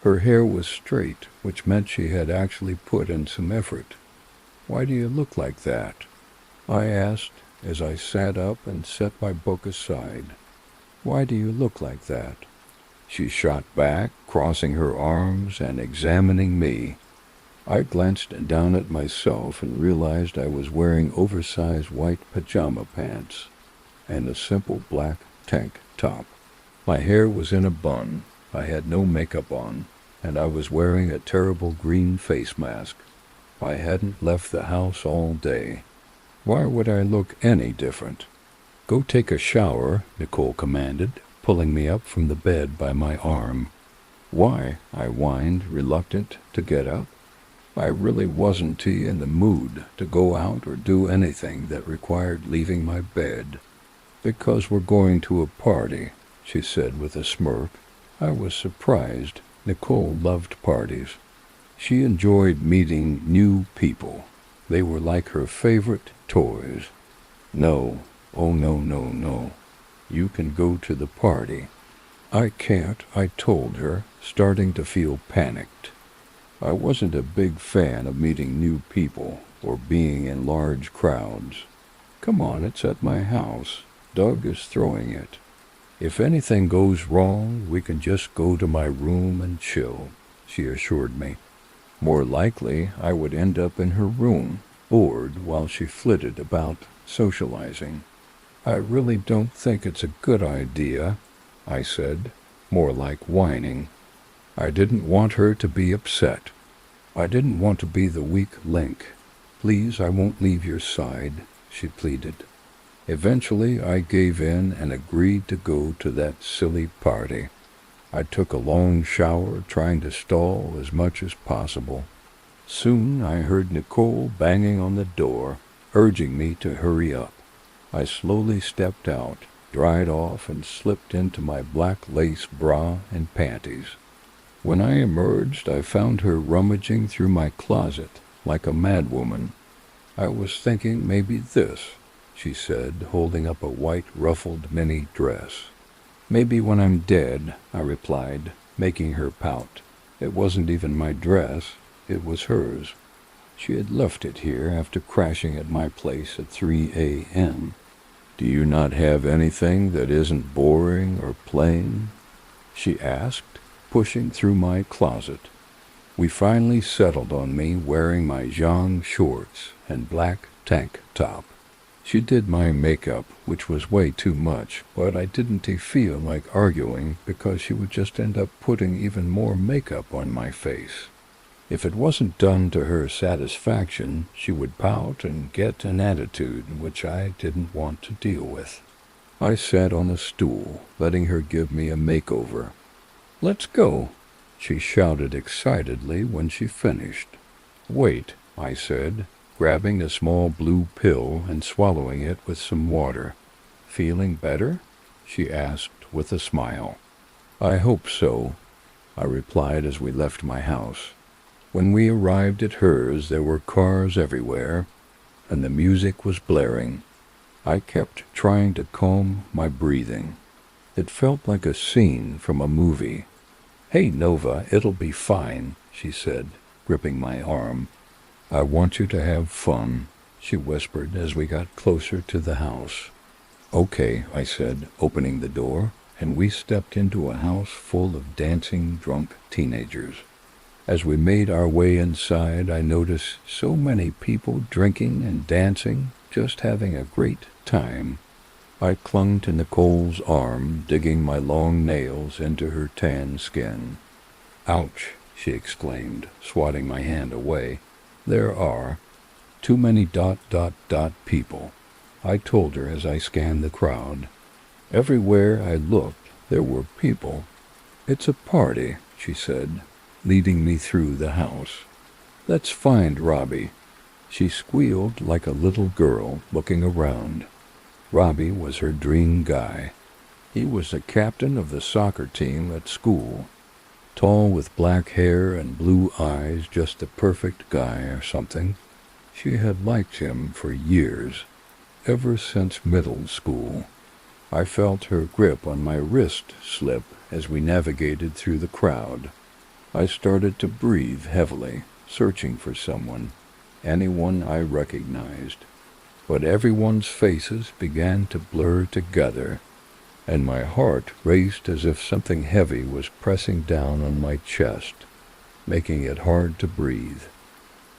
Her hair was straight, which meant she had actually put in some effort. "Why do you look like that?" I asked as I sat up and set my book aside. "Why do you look like that?" She shot back, crossing her arms and examining me. I glanced down at myself and realized I was wearing oversized white pajama pants and a simple black tank top. My hair was in a bun, I had no makeup on, and I was wearing a terrible green face mask. I hadn't left the house all day. Why would I look any different? "Go take a shower," Nicole commanded, pulling me up from the bed by my arm. "Why?" I whined, reluctant to get up. I really wasn't in the mood to go out or do anything that required leaving my bed. "Because we're going to a party," she said with a smirk. I was surprised. Nicole loved parties. She enjoyed meeting new people. They were like her favorite toys. "No, oh no. You can go to the party." "I can't," I told her, starting to feel panicked. I wasn't a big fan of meeting new people or being in large crowds. "Come on, it's at my house. Doug is throwing it. If anything goes wrong, we can just go to my room and chill," she assured me. More likely, I would end up in her room, bored while she flitted about socializing. "I really don't think it's a good idea," I said, more like whining. I didn't want her to be upset. I didn't want to be the weak link. "Please, I won't leave your side," she pleaded. Eventually, I gave in and agreed to go to that silly party. I took a long shower, trying to stall as much as possible. Soon I heard Nicole banging on the door, urging me to hurry up. I slowly stepped out, dried off, and slipped into my black lace bra and panties. When I emerged, I found her rummaging through my closet like a madwoman. "I was thinking maybe this," she said, holding up a white ruffled mini dress. "Maybe when I'm dead," I replied, making her pout. It wasn't even my dress, it was hers. She had left it here after crashing at my place at 3 a.m. "Do you not have anything that isn't boring or plain?" she asked, pushing through my closet. We finally settled on me wearing my Zhang shorts and black tank top. She did my makeup, which was way too much, but I didn't feel like arguing because she would just end up putting even more makeup on my face. If it wasn't done to her satisfaction, she would pout and get an attitude, which I didn't want to deal with. I sat on a stool, letting her give me a makeover. "Let's go," she shouted excitedly when she finished. "Wait," I said, grabbing a small blue pill and swallowing it with some water. "Feeling better?" she asked with a smile. "I hope so," I replied as we left my house. When we arrived at hers, there were cars everywhere, and the music was blaring. I kept trying to calm my breathing. It felt like a scene from a movie. "Hey, Nova, it'll be fine," she said, gripping my arm. "I want you to have fun," she whispered as we got closer to the house. "Okay," I said, opening the door, and we stepped into a house full of dancing, drunk teenagers. As we made our way inside, I noticed so many people drinking and dancing, just having a great time. I clung to Nicole's arm, digging my long nails into her tan skin. "Ouch," she exclaimed, swatting my hand away. "There are too many ... people," I told her as I scanned the crowd. Everywhere I looked, there were people. "It's a party," she said, leading me through the house. "Let's find Robbie." She squealed like a little girl, looking around. Robbie was her dream guy. He was the captain of the soccer team at school. Tall with black hair and blue eyes, just the perfect guy or something. She had liked him for years, ever since middle school. I felt her grip on my wrist slip as we navigated through the crowd. I started to breathe heavily, searching for someone, anyone I recognized. But everyone's faces began to blur together, and my heart raced as if something heavy was pressing down on my chest, making it hard to breathe.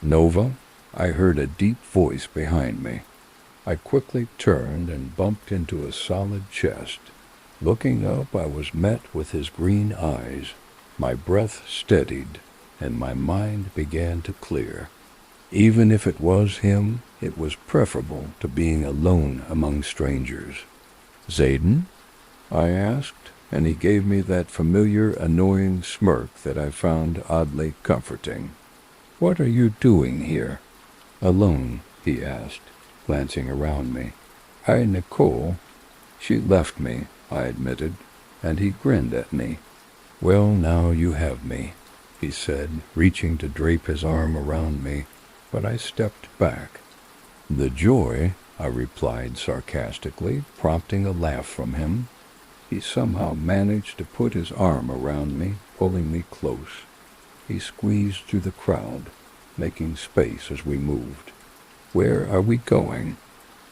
"Nova?" I heard a deep voice behind me. I quickly turned and bumped into a solid chest. Looking up, I was met with his green eyes. My breath steadied, and my mind began to clear. Even if it was him, it was preferable to being alone among strangers. "Zayden?" I asked, and he gave me that familiar, annoying smirk that I found oddly comforting. "What are you doing here?" "Alone," he asked, glancing around me. Nicole." "She left me," I admitted, and he grinned at me. "Well, now you have me," he said, reaching to drape his arm around me, but I stepped back. "The joy," I replied sarcastically, prompting a laugh from him. He somehow managed to put his arm around me, pulling me close. He squeezed through the crowd, making space as we moved. "Where are we going?"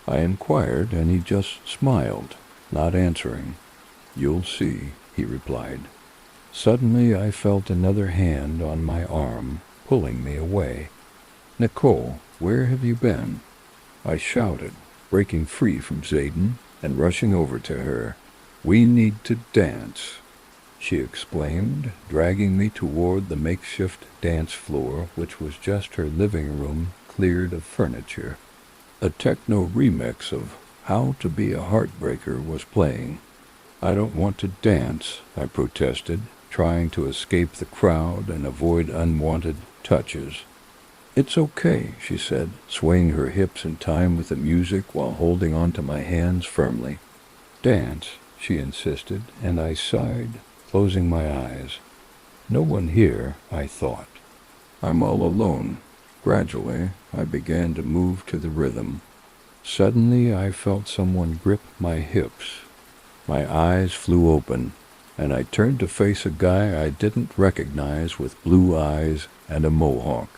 I inquired, and he just smiled, not answering. "You'll see," he replied. Suddenly I felt another hand on my arm, pulling me away. "Nicole, where have you been?" I shouted, breaking free from Zayden and rushing over to her. "We need to dance," she exclaimed, dragging me toward the makeshift dance floor, which was just her living room cleared of furniture. A techno remix of "How to Be a Heartbreaker" was playing. "I don't want to dance," I protested, trying to escape the crowd and avoid unwanted touches. "It's okay," she said, swaying her hips in time with the music while holding onto my hands firmly. "Dance," she insisted, and I sighed, closing my eyes. No one here, I thought. I'm all alone. Gradually, I began to move to the rhythm. Suddenly, I felt someone grip my hips. My eyes flew open, and I turned to face a guy I didn't recognize with blue eyes and a mohawk.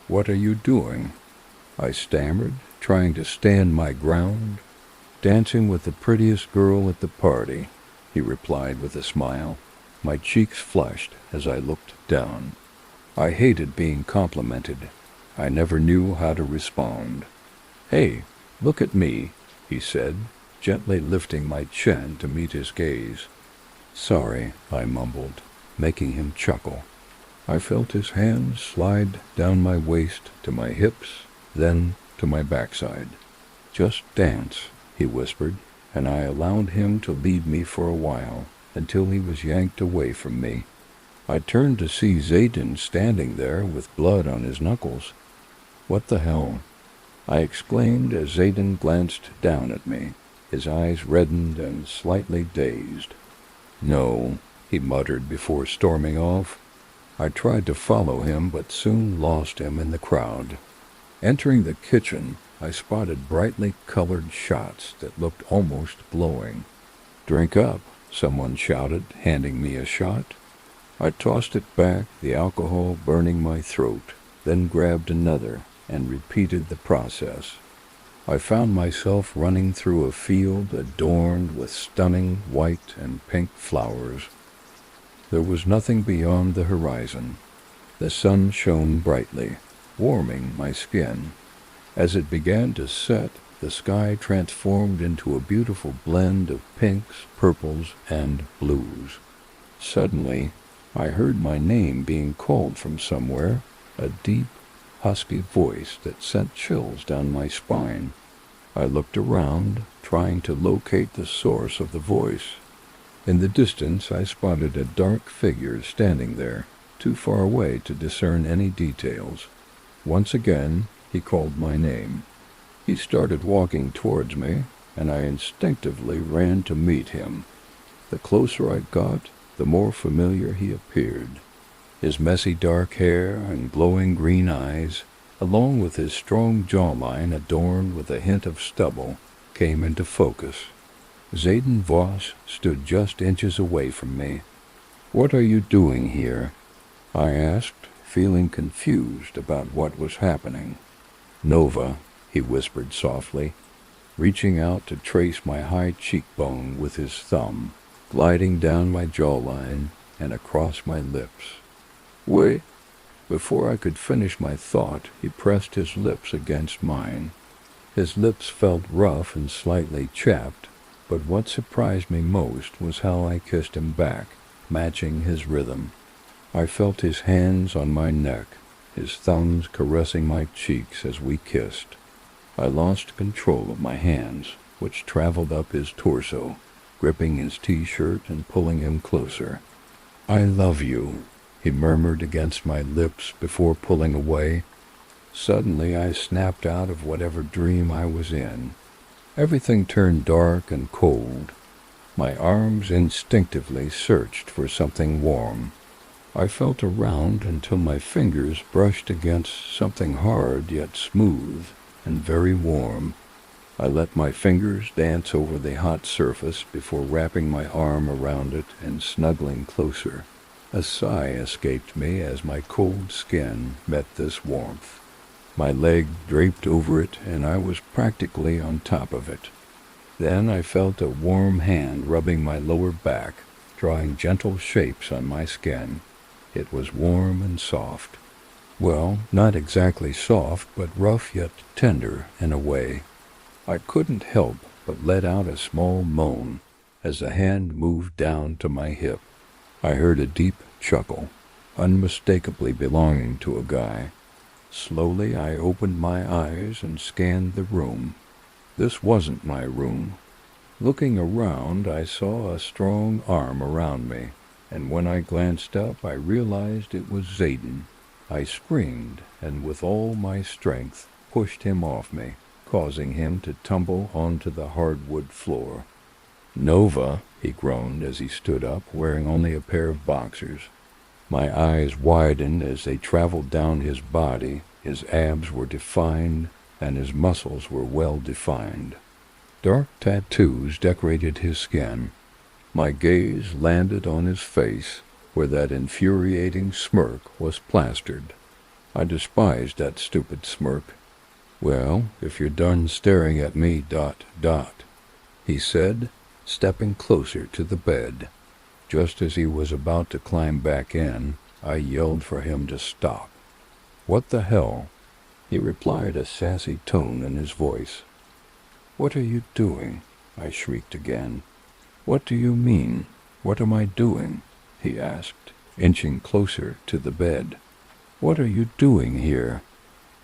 What are you doing?" I stammered, trying to stand my ground. "Dancing with the prettiest girl at the party," he replied with a smile. My cheeks flushed as I looked down. I hated being complimented. I never knew how to respond. "Hey, look at me," he said, gently lifting my chin to meet his gaze. "Sorry," I mumbled, making him chuckle. I felt his hands slide down my waist to my hips, then to my backside. "Just dance," he whispered, and I allowed him to lead me for a while, until he was yanked away from me. I turned to see Zayden standing there with blood on his knuckles. "What the hell?" I exclaimed as Zayden glanced down at me, his eyes reddened and slightly dazed. "No," he muttered before storming off. I tried to follow him, but soon lost him in the crowd. Entering the kitchen, I spotted brightly colored shots that looked almost glowing. "Drink up," someone shouted, handing me a shot. I tossed it back, the alcohol burning my throat, then grabbed another and repeated the process. I found myself running through a field adorned with stunning white and pink flowers. There was nothing beyond the horizon. The sun shone brightly, warming my skin. As it began to set, the sky transformed into a beautiful blend of pinks, purples, and blues. Suddenly, I heard my name being called from somewhere, a deep, husky voice that sent chills down my spine. I looked around, trying to locate the source of the voice. In the distance, I spotted a dark figure standing there, too far away to discern any details. Once again, he called my name. He started walking towards me, and I instinctively ran to meet him. The closer I got, the more familiar he appeared. His messy dark hair and glowing green eyes, along with his strong jawline adorned with a hint of stubble, came into focus. Zayden Voss stood just inches away from me. "What are you doing here?" I asked, feeling confused about what was happening. "Nova," he whispered softly, reaching out to trace my high cheekbone with his thumb, gliding down my jawline and across my lips. "Wait." Before I could finish my thought, he pressed his lips against mine. His lips felt rough and slightly chapped, but what surprised me most was how I kissed him back, matching his rhythm. I felt his hands on my neck, his thumbs caressing my cheeks as we kissed. I lost control of my hands, which traveled up his torso, gripping his t-shirt and pulling him closer. "I love you," he murmured against my lips before pulling away. Suddenly I snapped out of whatever dream I was in. Everything turned dark and cold. My arms instinctively searched for something warm. I felt around until my fingers brushed against something hard yet smooth and very warm. I let my fingers dance over the hot surface before wrapping my arm around it and snuggling closer. A sigh escaped me as my cold skin met this warmth. My leg draped over it, and I was practically on top of it. Then I felt a warm hand rubbing my lower back, drawing gentle shapes on my skin. It was warm and soft. Well, not exactly soft, but rough yet tender in a way. I couldn't help but let out a small moan as the hand moved down to my hip. I heard a deep chuckle, unmistakably belonging to a guy. Slowly I opened my eyes and scanned the room. This wasn't my room. Looking around, I saw a strong arm around me, and when I glanced up, I realized it was Zayden. I screamed, and with all my strength, pushed him off me, causing him to tumble onto the hardwood floor. "Nova," he groaned as he stood up, wearing only a pair of boxers. My eyes widened as they traveled down his body. His abs were defined, and his muscles were well defined. Dark tattoos decorated his skin. My gaze landed on his face, where that infuriating smirk was plastered. I despised that stupid smirk. "Well, if you're done staring at me, ... he said, stepping closer to the bed. Just as he was about to climb back in, I yelled for him to stop. "What the hell?" He replied, a sassy tone in his voice. "What are you doing?" I shrieked again. "What do you mean? What am I doing?" he asked, inching closer to the bed. "What are you doing here?"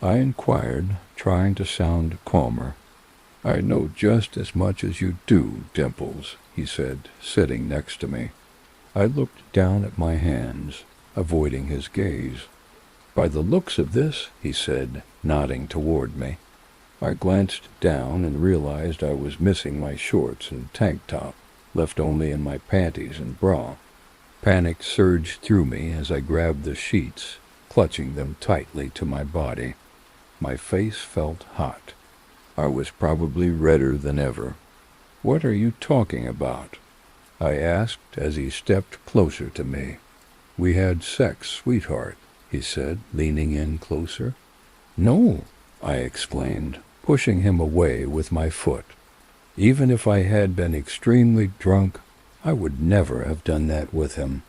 I inquired, trying to sound calmer. "I know just as much as you do, Dimples," he said, sitting next to me. I looked down at my hands, avoiding his gaze. "By the looks of this," he said, nodding toward me. I glanced down and realized I was missing my shorts and tank top, left only in my panties and bra. Panic surged through me as I grabbed the sheets, clutching them tightly to my body. My face felt hot. I was probably redder than ever. "What are you talking about?" I asked as he stepped closer to me. "We had sex, sweetheart," he said, leaning in closer. "No," I exclaimed, pushing him away with my foot. Even if I had been extremely drunk, I would never have done that with him.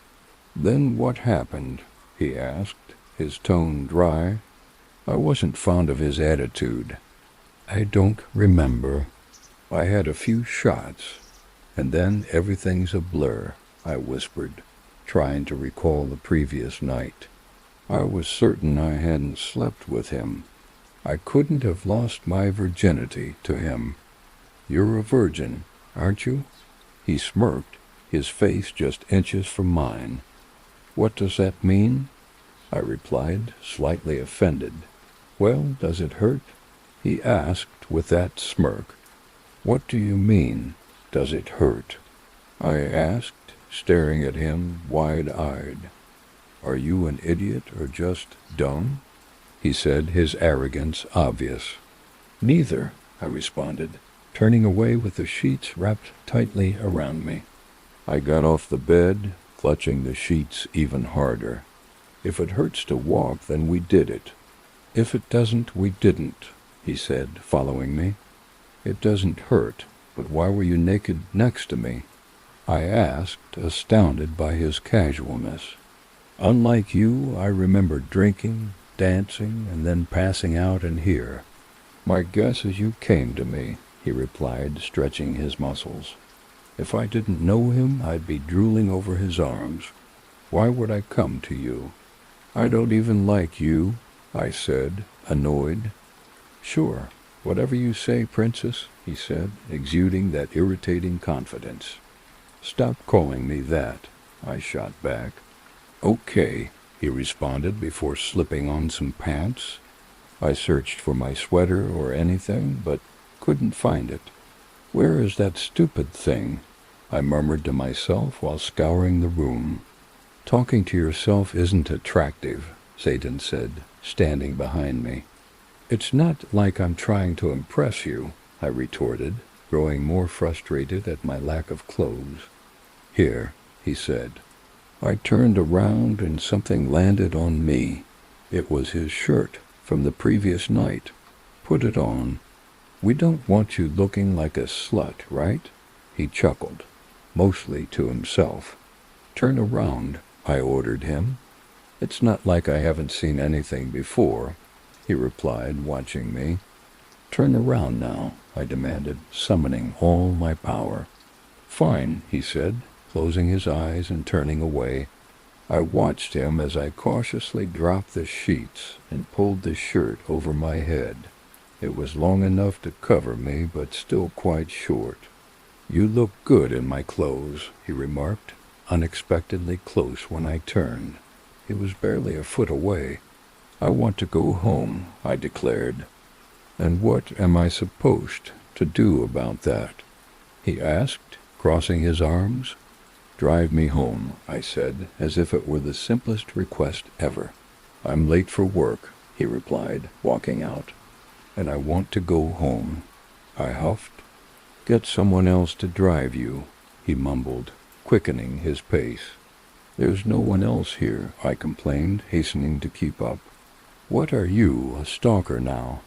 "Then what happened?" he asked, his tone dry. I wasn't fond of his attitude. "I don't remember. I had a few shots, and then everything's a blur," I whispered, trying to recall the previous night. I was certain I hadn't slept with him. I couldn't have lost my virginity to him. "You're a virgin, aren't you?" He smirked, his face just inches from mine. "What does that mean?" I replied, slightly offended. "Well, does it hurt?" he asked with that smirk. "What do you mean, does it hurt?" I asked, staring at him wide-eyed. "Are you an idiot or just dumb?" he said, his arrogance obvious. "Neither," I responded, turning away with the sheets wrapped tightly around me. I got off the bed, clutching the sheets even harder. "If it hurts to walk, then we did it. If it doesn't, we didn't," he said, following me. "It doesn't hurt, but why were you naked next to me?" I asked, astounded by his casualness. "Unlike you, I remember drinking, dancing, and then passing out in here. My guess is you came to me," he replied, stretching his muscles. "If I didn't know him, I'd be drooling over his arms. Why would I come to you?" "I don't even like you," I said, annoyed. "Sure, whatever you say, princess," he said, exuding that irritating confidence. "Stop calling me that," I shot back. "Okay," he responded before slipping on some pants. I searched for my sweater or anything, but couldn't find it. "Where is that stupid thing?" I murmured to myself while scouring the room. "Talking to yourself isn't attractive," Satan said, standing behind me. "It's not like I'm trying to impress you," I retorted, growing more frustrated at my lack of clothes. "Here," he said. I turned around and something landed on me. It was his shirt from the previous night. "Put it on. We don't want you looking like a slut, right?" He chuckled, mostly to himself. "Turn around," I ordered him. "It's not like I haven't seen anything before," he replied, watching me. "Turn around now," I demanded, summoning all my power. "Fine," he said, closing his eyes and turning away. I watched him as I cautiously dropped the sheets and pulled the shirt over my head. It was long enough to cover me, but still quite short. "You look good in my clothes," he remarked, unexpectedly close when I turned. He was barely a foot away. "I want to go home," I declared. "And what am I supposed to do about that?" he asked, crossing his arms. "Drive me home," I said, as if it were the simplest request ever. "I'm late for work," he replied, walking out. "And I want to go home," I huffed. "Get someone else to drive you," he mumbled, quickening his pace. "There's no one else here," I complained, hastening to keep up. "What are you, a stalker now?"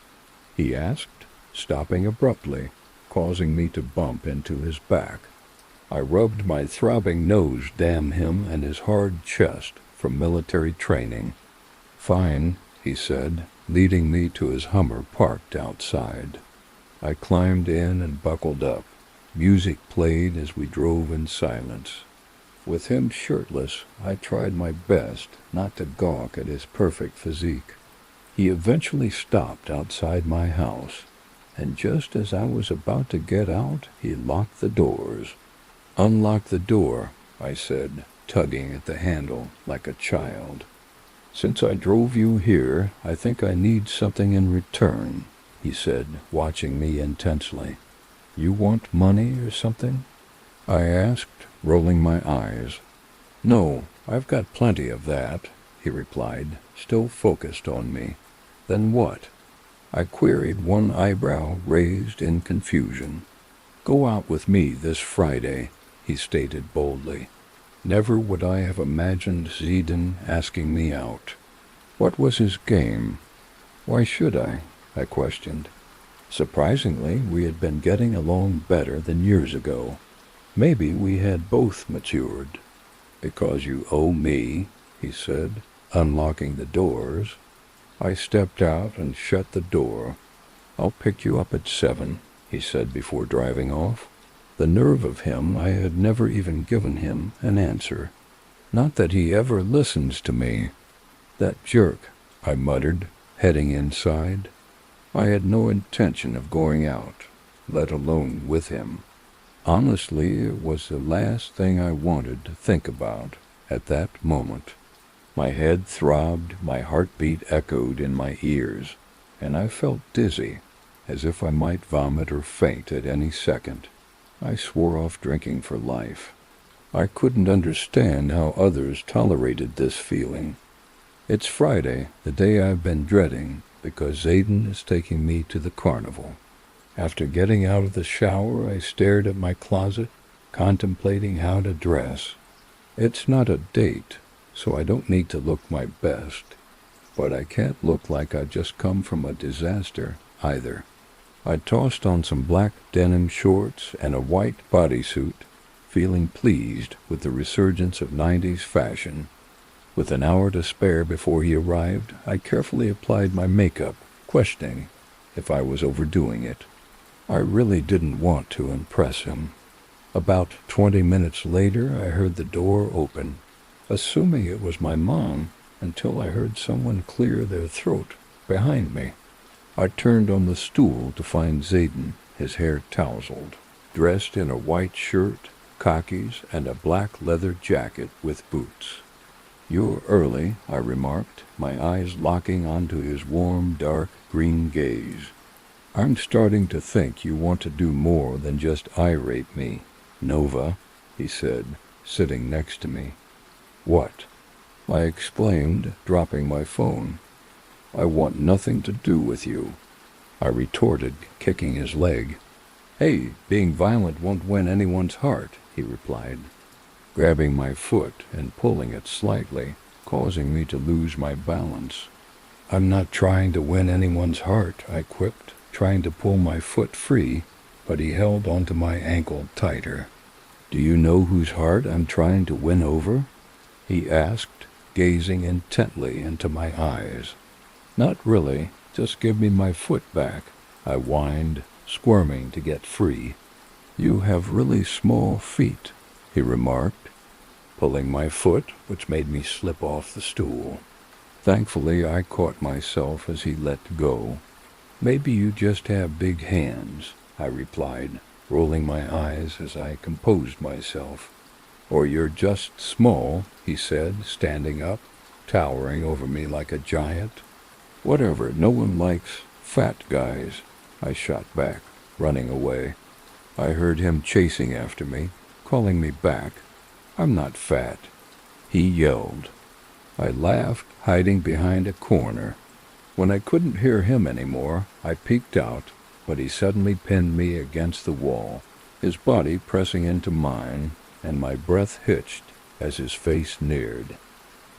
he asked, stopping abruptly, causing me to bump into his back. I rubbed my throbbing nose, damn him, and his hard chest from military training. "Fine," he said, leading me to his Hummer parked outside. I climbed in and buckled up. Music played as we drove in silence. With him shirtless, I tried my best not to gawk at his perfect physique. He eventually stopped outside my house, and just as I was about to get out, he locked the doors. "Unlock the door," I said, tugging at the handle like a child. "Since I drove you here, I think I need something in return," he said, watching me intensely. "You want money or something?" I asked, rolling my eyes. "No, I've got plenty of that," he replied, still focused on me. "Then what?" I queried, one eyebrow raised in confusion. "Go out with me this Friday," he stated boldly. Never would I have imagined Zeden asking me out. What was his game? Why should I questioned. Surprisingly, we had been getting along better than years ago. Maybe we had both matured. "Because you owe me," he said, unlocking the doors. I stepped out and shut the door. "I'll pick you up at 7, he said before driving off. The nerve of him, I had never even given him an answer. Not that he ever listens to me. "That jerk," I muttered, heading inside. I had no intention of going out, let alone with him. Honestly, it was the last thing I wanted to think about at that moment. My head throbbed, my heartbeat echoed in my ears, and I felt dizzy, as if I might vomit or faint at any second. I swore off drinking for life. I couldn't understand how others tolerated this feeling. It's Friday, the day I've been dreading, because Zayden is taking me to the carnival. After getting out of the shower, I stared at my closet, contemplating how to dress. It's not a date, so I don't need to look my best, but I can't look like I just come from a disaster either. I tossed on some black denim shorts and a white bodysuit, feeling pleased with the resurgence of 90s fashion. With an hour to spare before he arrived, I carefully applied my makeup, questioning if I was overdoing it. I really didn't want to impress him. About 20 minutes later, I heard the door open, assuming it was my mom, until I heard someone clear their throat behind me. I turned on the stool to find Zayden, his hair tousled, dressed in a white shirt, khakis, and a black leather jacket with boots. "You're early," I remarked, my eyes locking onto his warm, dark green gaze. "I'm starting to think you want to do more than just irate me, Nova," he said, sitting next to me. "What?" I exclaimed, dropping my phone. "I want nothing to do with you," I retorted, kicking his leg. "Hey, being violent won't win anyone's heart," he replied, grabbing my foot and pulling it slightly, causing me to lose my balance. "I'm not trying to win anyone's heart," I quipped, trying to pull my foot free, but he held onto my ankle tighter. "Do you know whose heart I'm trying to win over?" he asked, gazing intently into my eyes. "Not really, just give me my foot back," I whined, squirming to get free. "You have really small feet," he remarked, pulling my foot, which made me slip off the stool. Thankfully, I caught myself as he let go. "Maybe you just have big hands," I replied, rolling my eyes as I composed myself. "Or you're just small," he said, standing up, towering over me like a giant. "Whatever, no one likes fat guys," I shot back, running away. I heard him chasing after me, calling me back. "I'm not fat," he yelled. I laughed, hiding behind a corner. When I couldn't hear him anymore, I peeked out, but he suddenly pinned me against the wall, his body pressing into mine, and my breath hitched as his face neared.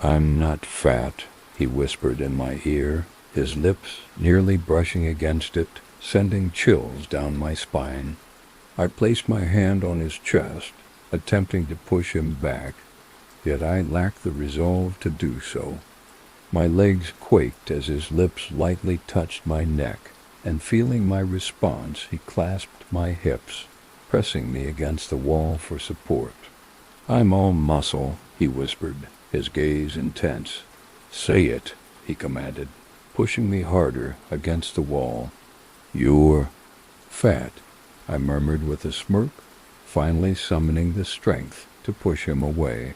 "I'm not fat," he whispered in my ear, his lips nearly brushing against it, sending chills down my spine. I placed my hand on his chest, attempting to push him back, yet I lacked the resolve to do so. My legs quaked as his lips lightly touched my neck, and feeling my response, he clasped my hips, pressing me against the wall for support. "I'm all muscle," he whispered, his gaze intense. "Say it," he commanded, pushing me harder against the wall. "You're Fat, I murmured with a smirk, finally summoning the strength to push him away.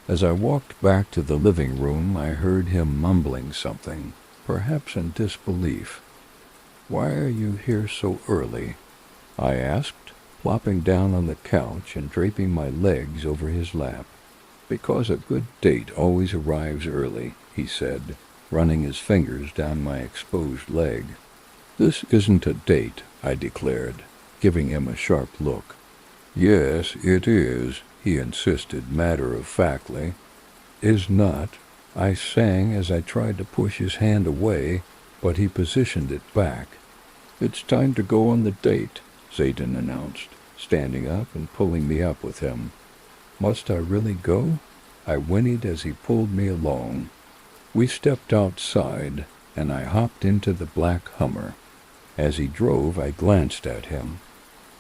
As I walked back to the living room, I heard him mumbling something, perhaps in disbelief. "Why are you here so early?" I asked, plopping down on the couch and draping my legs over his lap. "Because a good date always arrives early," he said, running his fingers down my exposed leg. "This isn't a date," I declared, giving him a sharp look. "Yes, it is," he insisted matter-of-factly. "Is not," I sang as I tried to push his hand away, but he positioned it back. "It's time to go on the date," Zayden announced, standing up and pulling me up with him. "Must I really go?" I whinnied as he pulled me along. We stepped outside, and I hopped into the black Hummer. As he drove, I glanced at him.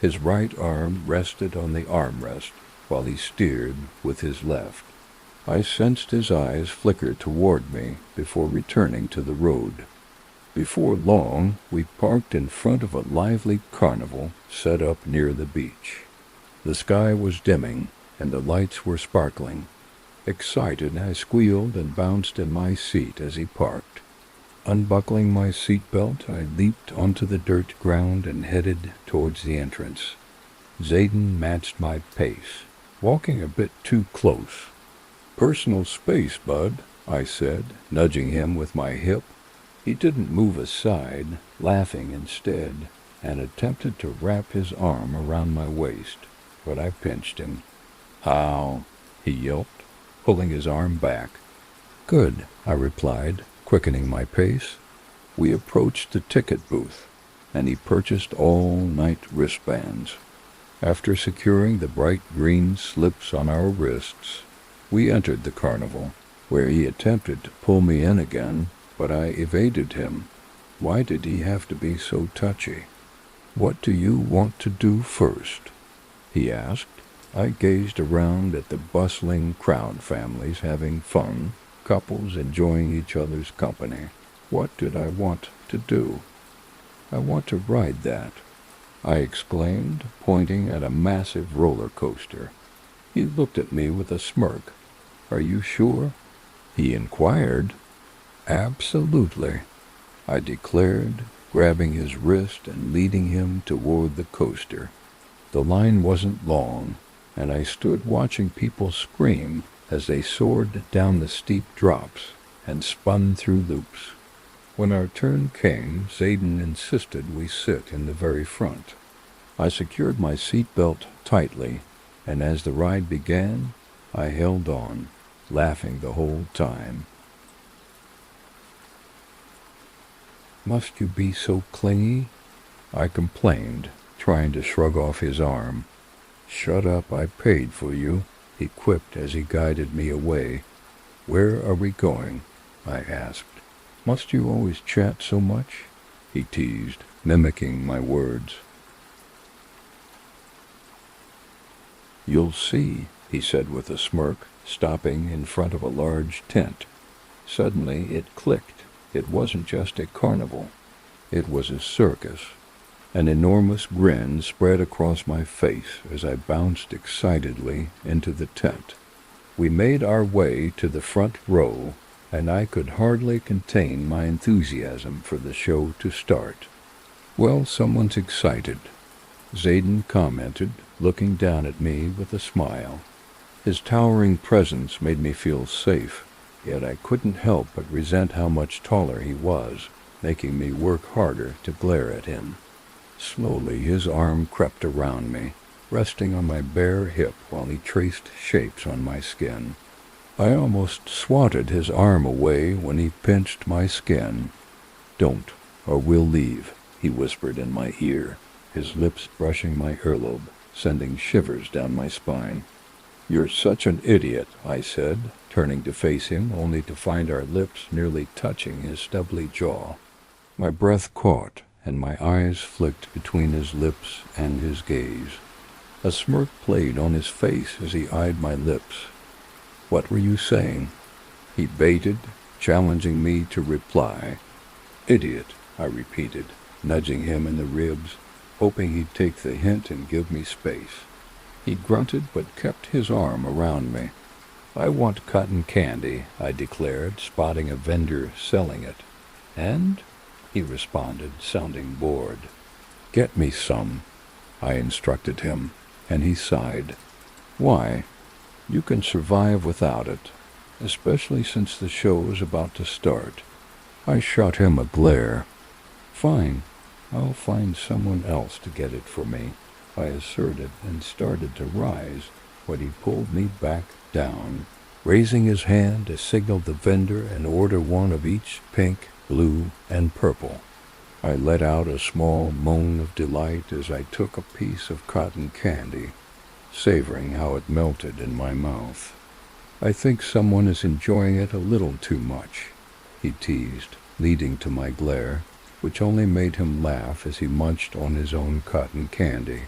His right arm rested on the armrest, while he steered with his left. I sensed his eyes flicker toward me before returning to the road. Before long, we parked in front of a lively carnival set up near the beach. The sky was dimming, and the lights were sparkling. Excited, I squealed and bounced in my seat as he parked. Unbuckling my seatbelt, I leaped onto the dirt ground and headed towards the entrance. Zayden matched my pace, walking a bit too close. "Personal space, bud," I said, nudging him with my hip. He didn't move aside, laughing instead, and attempted to wrap his arm around my waist, but I pinched him. "How?" he yelped, pulling his arm back. "Good," I replied, quickening my pace. We approached the ticket booth, and he purchased all-night wristbands. After securing the bright green slips on our wrists, we entered the carnival, where he attempted to pull me in again, but I evaded him. Why did he have to be so touchy? "What do you want to do first?" he asked. I gazed around at the bustling crowd, families having fun, couples enjoying each other's company. What did I want to do? "I want to ride that," I exclaimed, pointing at a massive roller coaster. He looked at me with a smirk. "Are you sure?" he inquired. "Absolutely," I declared, grabbing his wrist and leading him toward the coaster. The line wasn't long, and I stood watching people scream as they soared down the steep drops and spun through loops. When our turn came, Zayden insisted we sit in the very front. I secured my seatbelt tightly, and as the ride began, I held on, laughing the whole time. "Must you be so clingy?" I complained, trying to shrug off his arm. "Shut up, I paid for you," he quipped as he guided me away. "Where are we going?" I asked. "Must you always chat so much?" he teased, mimicking my words. "You'll see," he said with a smirk, stopping in front of a large tent. Suddenly it clicked. It wasn't just a carnival. It was a circus. An enormous grin spread across my face as I bounced excitedly into the tent. We made our way to the front row, and I could hardly contain my enthusiasm for the show to start. "Well, someone's excited," Zayden commented, looking down at me with a smile. His towering presence made me feel safe, yet I couldn't help but resent how much taller he was, making me work harder to glare at him. Slowly his arm crept around me, resting on my bare hip while he traced shapes on my skin. I almost swatted his arm away when he pinched my skin. "Don't, or we'll leave," he whispered in my ear, his lips brushing my earlobe, sending shivers down my spine. "You're such an idiot," I said, turning to face him, only to find our lips nearly touching his stubbly jaw. My breath caught, and my eyes flicked between his lips and his gaze. A smirk played on his face as he eyed my lips. "What were you saying?" he baited, challenging me to reply. "Idiot," I repeated, nudging him in the ribs. hoping he'd take the hint and give me space. He grunted but kept his arm around me. "I want cotton candy," I declared, spotting a vendor selling it. "And?" he responded, sounding bored. "Get me some," I instructed him, and he sighed. "Why? You can survive without it, especially since the show's about to start." I shot him a glare. "Fine, I'll find someone else to get it for me," I asserted, and started to rise, but he pulled me back down, raising his hand to signal the vendor and order one of each pink, blue, and purple. I let out a small moan of delight as I took a piece of cotton candy, savoring how it melted in my mouth. "I think someone is enjoying it a little too much," he teased, leading to my glare, which only made him laugh as he munched on his own cotton candy.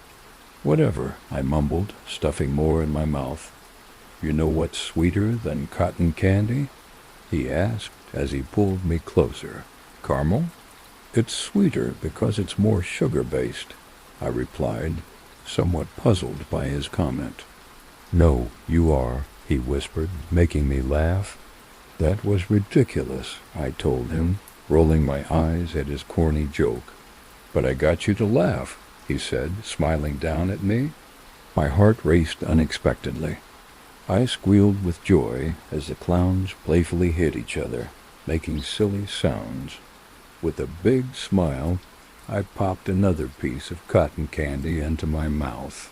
"Whatever," I mumbled, stuffing more in my mouth. "You know what's sweeter than cotton candy?" he asked as he pulled me closer. "Caramel?" "It's sweeter because it's more sugar-based," I replied, somewhat puzzled by his comment. "No, you are," he whispered, making me laugh. "That was ridiculous," I told him, rolling my eyes at his corny joke. "But I got you to laugh," he said, smiling down at me. My heart raced unexpectedly. I squealed with joy as the clowns playfully hit each other, making silly sounds. With a big smile, I popped another piece of cotton candy into my mouth.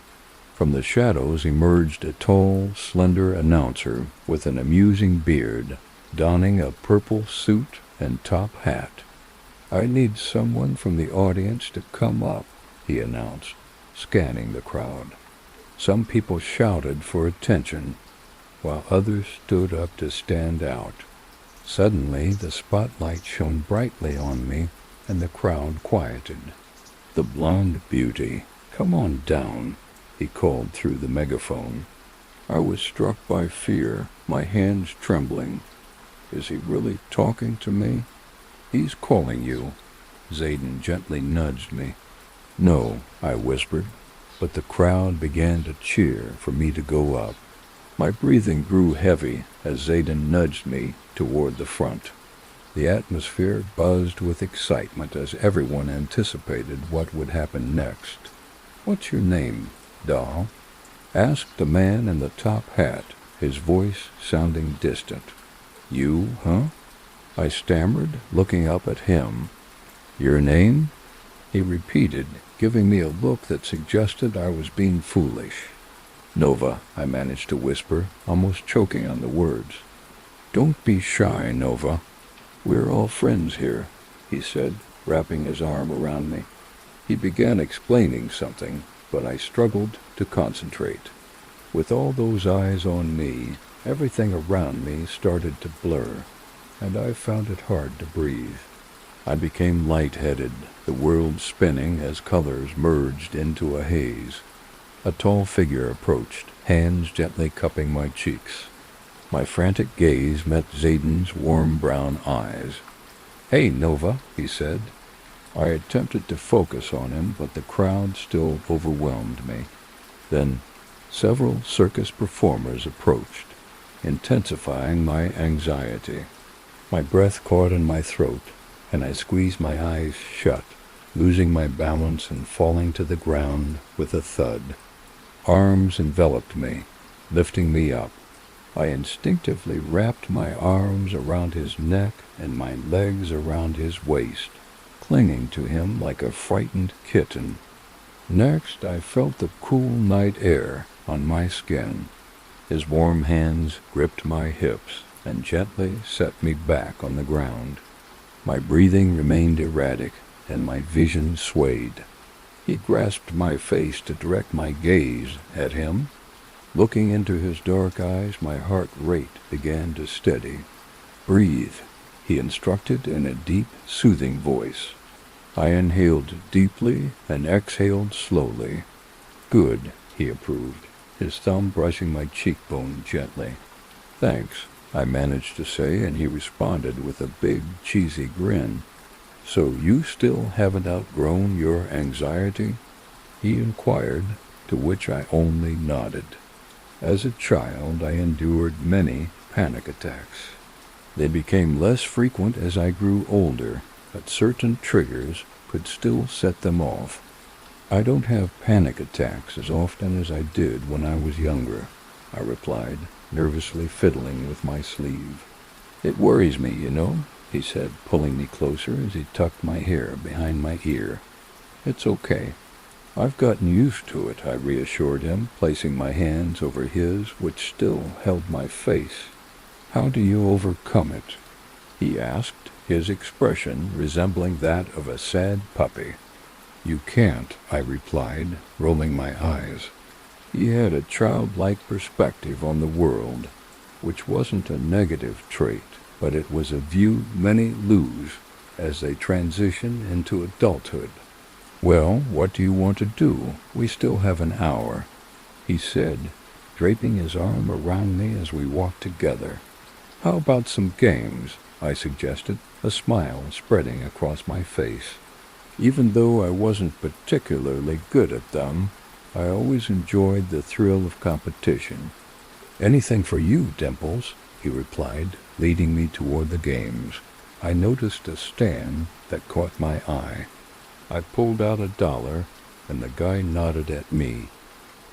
From the shadows emerged a tall, slender announcer with an amusing beard, donning a purple suit and top hat. "I need someone from the audience to come up," he announced, scanning the crowd. Some people shouted for attention, while others stood up to stand out. Suddenly, the spotlight shone brightly on me, and the crowd quieted. "The blonde beauty, come on down," he called through the megaphone. I was struck by fear, my hands trembling. Is he really talking to me? "He's calling you." Zayden gently nudged me. "No," I whispered, but the crowd began to cheer for me to go up. My breathing grew heavy as Zayden nudged me toward the front. The atmosphere buzzed with excitement as everyone anticipated what would happen next. "What's your name, doll?" asked the man in the top hat, his voice sounding distant. "You, huh?" I stammered, looking up at him. "Your name?" he repeated, giving me a look that suggested I was being foolish. "Nova," I managed to whisper, almost choking on the words. "Don't be shy, Nova. We're all friends here," he said, wrapping his arm around me. He began explaining something, but I struggled to concentrate. With all those eyes on me, everything around me started to blur, and I found it hard to breathe. I became lightheaded, the world spinning as colors merged into a haze. A tall figure approached, hands gently cupping my cheeks. My frantic gaze met Zayden's warm brown eyes. "Hey, Nova," he said. I attempted to focus on him, but the crowd still overwhelmed me. Then several circus performers approached, intensifying my anxiety. My breath caught in my throat, and I squeezed my eyes shut, losing my balance and falling to the ground with a thud. Arms enveloped me, lifting me up. I instinctively wrapped my arms around his neck and my legs around his waist, clinging to him like a frightened kitten. Next, I felt the cool night air on my skin. His warm hands gripped my hips and gently set me back on the ground. My breathing remained erratic, and my vision swayed. He grasped my face to direct my gaze at him. Looking into his dark eyes, my heart rate began to steady. "Breathe," he instructed in a deep, soothing voice. I inhaled deeply and exhaled slowly. "Good," he approved, his thumb brushing my cheekbone gently. "Thanks," I managed to say, and he responded with a big, cheesy grin. "So you still haven't outgrown your anxiety?" he inquired, to which I only nodded. As a child, I endured many panic attacks. They became less frequent as I grew older, but certain triggers could still set them off. I don't have panic attacks as often as I did when I was younger, I replied, nervously fiddling with my sleeve. It worries me, you know, he said, pulling me closer as he tucked my hair behind my ear. It's okay. I've gotten used to it, I reassured him, placing my hands over his, which still held my face. How do you overcome it? He asked, his expression resembling that of a sad puppy. You can't, I replied, rolling my eyes. He had a childlike perspective on the world, which wasn't a negative trait, but it was a view many lose as they transition into adulthood. Well, what do you want to do? We still have an hour, he said, draping his arm around me as we walked together. How about some games? I suggested, a smile spreading across my face. Even though I wasn't particularly good at them, I always enjoyed the thrill of competition. Anything for you, Dimples, he replied, leading me toward the games. I noticed a stand that caught my eye. I pulled out $1, and the guy nodded at me.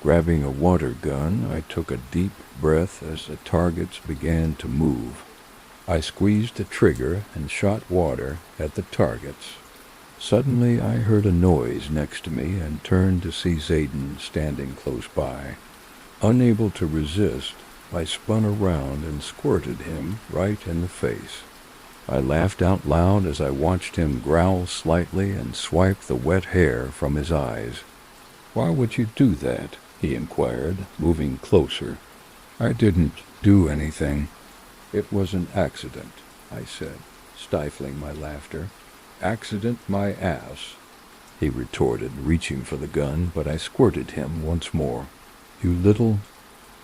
Grabbing a water gun, I took a deep breath as the targets began to move. I squeezed the trigger and shot water at the targets. Suddenly I heard a noise next to me and turned to see Zayden standing close by. Unable to resist, I spun around and squirted him right in the face. I laughed out loud as I watched him growl slightly and swipe the wet hair from his eyes. Why would you do that? He inquired, moving closer. I didn't do anything. It was an accident, I said, stifling my laughter. Accident my ass, he retorted, reaching for the gun, but I squirted him once more. You little...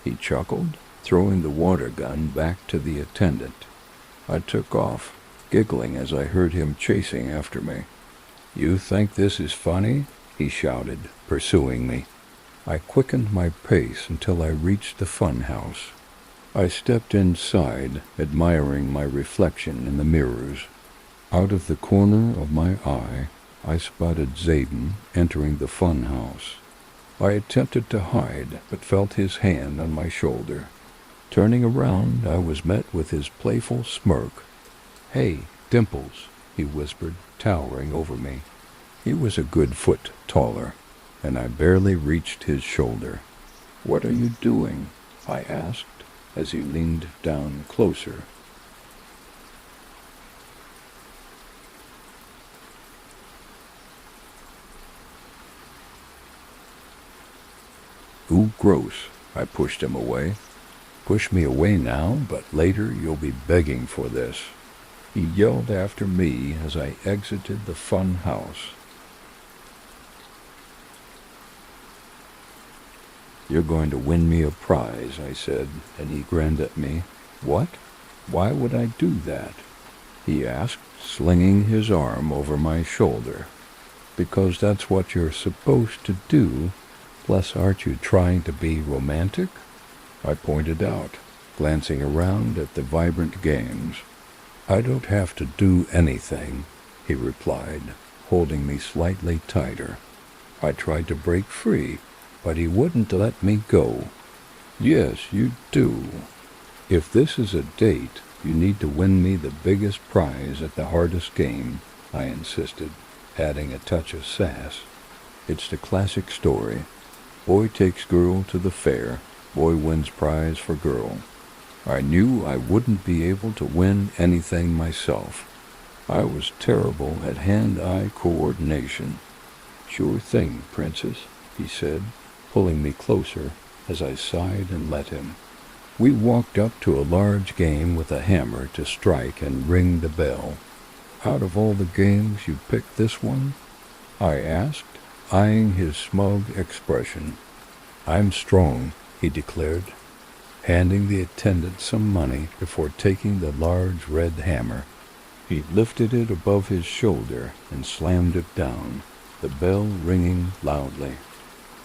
He chuckled, throwing the water gun back to the attendant. I took off, giggling as I heard him chasing after me. You think this is funny? He shouted, pursuing me. I quickened my pace until I reached the fun house. I stepped inside, admiring my reflection in the mirrors. Out of the corner of my eye, I spotted Zayden entering the fun house. I attempted to hide, but felt his hand on my shoulder. Turning around, I was met with his playful smirk. Hey, Dimples, he whispered, towering over me. He was a good foot taller, and I barely reached his shoulder. What are you doing? I asked, as he leaned down closer. Ooh, gross. I pushed him away. Push me away now, but later you'll be begging for this. He yelled after me as I exited the fun house. You're going to win me a prize, I said, and he grinned at me. What? Why would I do that? He asked, slinging his arm over my shoulder. Because that's what you're supposed to do. Plus, aren't you trying to be romantic? I pointed out, glancing around at the vibrant games. I don't have to do anything, he replied, holding me slightly tighter. I tried to break free, but he wouldn't let me go. Yes, you do. If this is a date, you need to win me the biggest prize at the hardest game, I insisted, adding a touch of sass. It's the classic story. Boy takes girl to the fair, boy wins prize for girl. I knew I wouldn't be able to win anything myself. I was terrible at hand-eye coordination. Sure thing, princess, he said, pulling me closer as I sighed and let him. We walked up to a large game with a hammer to strike and ring the bell. Out of all the games you picked this one? I asked, eyeing his smug expression. I'm strong, he declared, handing the attendant some money before taking the large red hammer. He lifted it above his shoulder and slammed it down, the bell ringing loudly.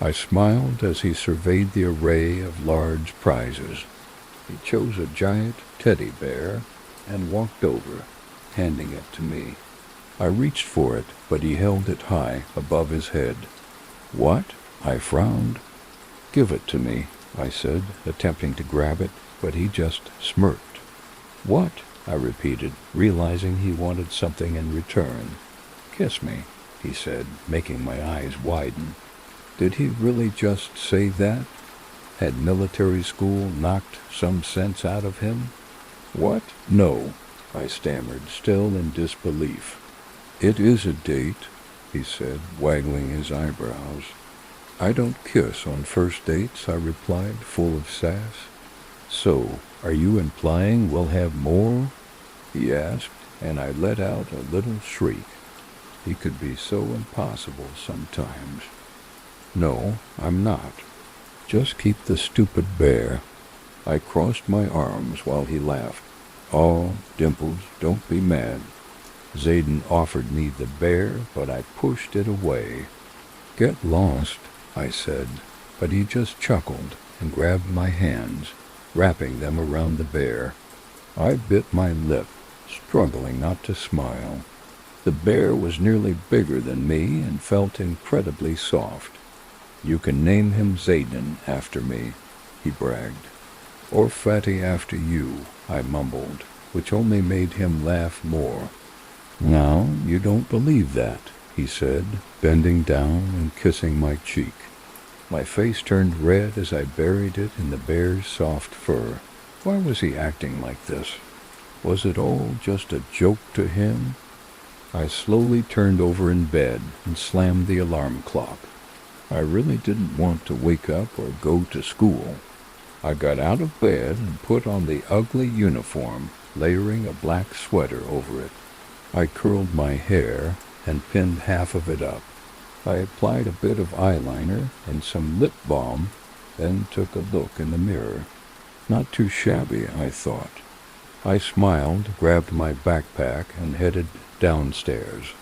I smiled as he surveyed the array of large prizes. He chose a giant teddy bear and walked over, handing it to me. I reached for it, but he held it high above his head. "What?" I frowned. "Give it to me," I said, attempting to grab it, but he just smirked. "What?" I repeated, realizing he wanted something in return. "Kiss me," he said, making my eyes widen. Did he really just say that? Had military school knocked some sense out of him? "What? No," I stammered, still in disbelief. "It is a date," he said, waggling his eyebrows. "I don't kiss on first dates," I replied, full of sass. "So, are you implying we'll have more?" he asked, and I let out a little shriek. He could be so impossible sometimes. "No, I'm not. Just keep the stupid bear." I crossed my arms while he laughed. "Oh, Dimples, don't be mad. Zayden offered me the bear, but I pushed it away." "Get lost," I said, but he just chuckled and grabbed my hands, wrapping them around the bear. I bit my lip, struggling not to smile. The bear was nearly bigger than me and felt incredibly soft. "You can name him Zayden after me," he bragged. "Or Fatty after you," I mumbled, which only made him laugh more. "Now, you don't believe that," he said, bending down and kissing my cheek. My face turned red as I buried it in the bear's soft fur. Why was he acting like this? Was it all just a joke to him? I slowly turned over in bed and slammed the alarm clock. I really didn't want to wake up or go to school. I got out of bed and put on the ugly uniform, layering a black sweater over it. I curled my hair and pinned half of it up. I applied a bit of eyeliner and some lip balm, then took a look in the mirror. Not too shabby, I thought. I smiled, grabbed my backpack, and headed downstairs.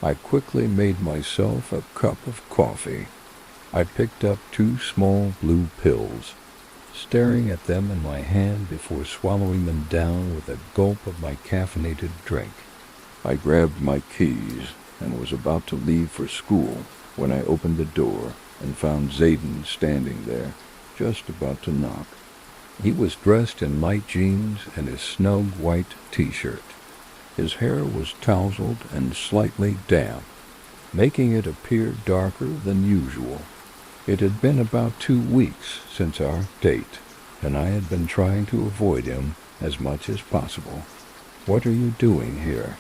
I quickly made myself a cup of coffee. I picked up 2 small blue pills, staring at them in my hand before swallowing them down with a gulp of my caffeinated drink. I grabbed my keys and was about to leave for school when I opened the door and found Zayden standing there, just about to knock. He was dressed in light jeans and a snug white t-shirt. His hair was tousled and slightly damp, making it appear darker than usual. It had been about 2 weeks since our date, and I had been trying to avoid him as much as possible. "What are you doing here?"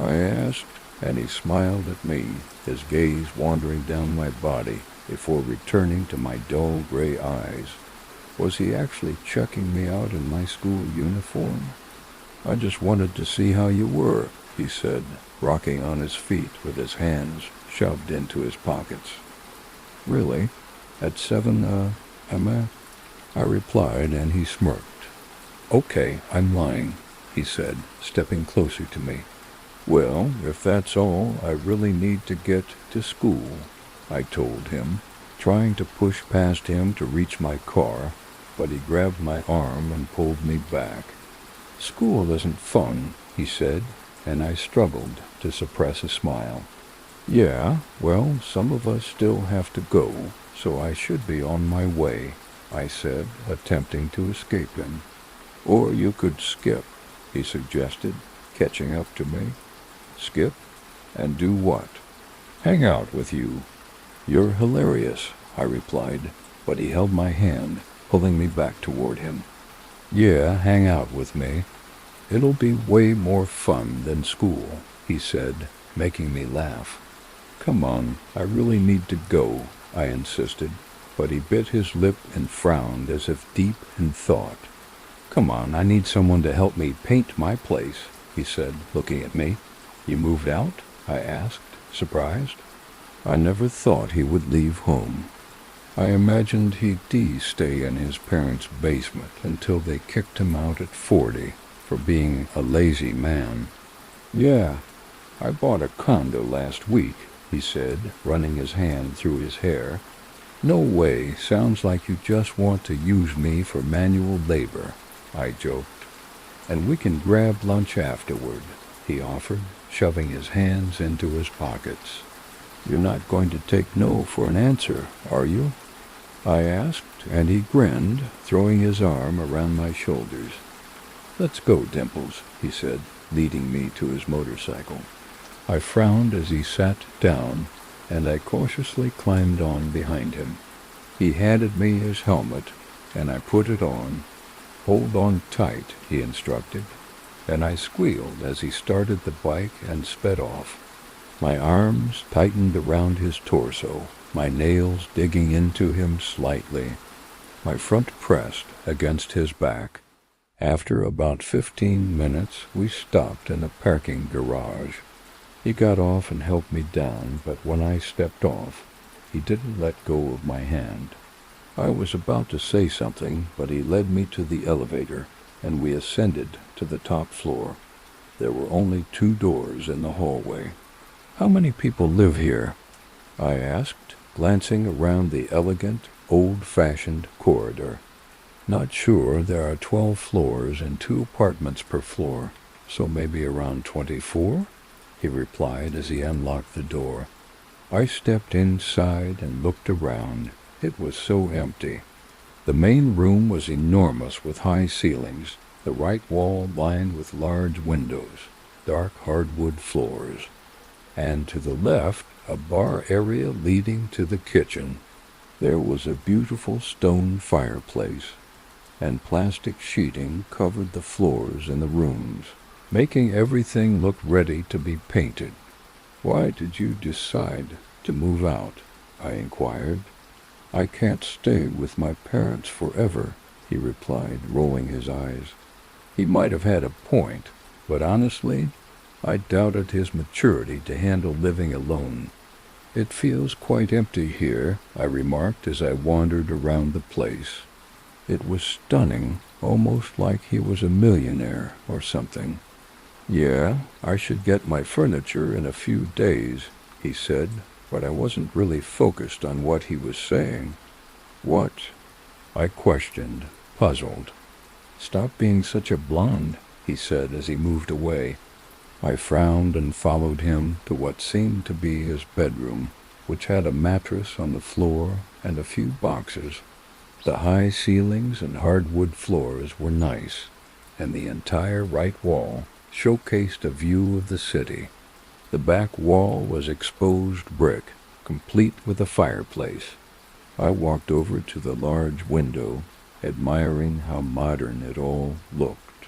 I asked, and he smiled at me, his gaze wandering down my body before returning to my dull gray eyes. Was he actually checking me out in my school uniform? "I just wanted to see how you were," he said, rocking on his feet with his hands shoved into his pockets. "Really? At 7, Emma?" I replied, and he smirked. "Okay, I'm lying," he said, stepping closer to me. "Well, if that's all, I really need to get to school," I told him, trying to push past him to reach my car, but he grabbed my arm and pulled me back. "School isn't fun," he said, and I struggled to suppress a smile. "Yeah, well, some of us still have to go, so I should be on my way," I said, attempting to escape him. "Or you could skip," he suggested, catching up to me. "Skip? And do what?" "Hang out with you." "You're hilarious," I replied, but he held my hand, pulling me back toward him. "Yeah, hang out with me. It'll be way more fun than school," he said, making me laugh. "Come on, I really need to go," I insisted, but he bit his lip and frowned as if deep in thought. "Come on, I need someone to help me paint my place," he said, looking at me. "You moved out?" I asked, surprised. I never thought he would leave home. I imagined he'd stay in his parents' basement until they kicked him out at 40 for being a lazy man. "Yeah, I bought a condo last week," he said, running his hand through his hair. No way, sounds like you just want to use me for manual labor, I joked. And we can grab lunch afterward, he offered, shoving his hands into his pockets. You're not going to take no for an answer, are you? I asked, and he grinned, throwing his arm around my shoulders. Let's go, Dimples, he said, leading me to his motorcycle. I frowned as he sat down, and I cautiously climbed on behind him. He handed me his helmet, and I put it on. Hold on tight, he instructed, and I squealed as he started the bike and sped off. My arms tightened around his torso, my nails digging into him slightly. My front pressed against his back. After about 15 minutes, we stopped in a parking garage. He got off and helped me down, but when I stepped off, he didn't let go of my hand. I was about to say something, but he led me to the elevator, and we ascended to the top floor. There were only 2 doors in the hallway. How many people live here? I asked, glancing around the elegant, old-fashioned corridor. Not sure. There are 12 floors and 2 apartments per floor, so maybe around 24, he replied as he unlocked the door. I stepped inside and looked around. It was so empty. The main room was enormous with high ceilings, the right wall lined with large windows, dark hardwood floors, and to the left a bar area leading to the kitchen. There was a beautiful stone fireplace, and plastic sheeting covered the floors in the rooms, making everything look ready to be painted. Why did you decide to move out? I inquired. I can't stay with my parents forever, he replied, rolling his eyes. He might have had a point, but honestly, I doubted his maturity to handle living alone. It feels quite empty here, I remarked as I wandered around the place. It was stunning, almost like he was a millionaire or something. Yeah, I should get my furniture in a few days, he said, but I wasn't really focused on what he was saying. What? I questioned, puzzled. Stop being such a blonde, he said as he moved away. I frowned and followed him to what seemed to be his bedroom, which had a mattress on the floor and a few boxes. The high ceilings and hardwood floors were nice, and the entire right wall showcased a view of the city. The back wall was exposed brick, complete with a fireplace. I walked over to the large window, admiring how modern it all looked.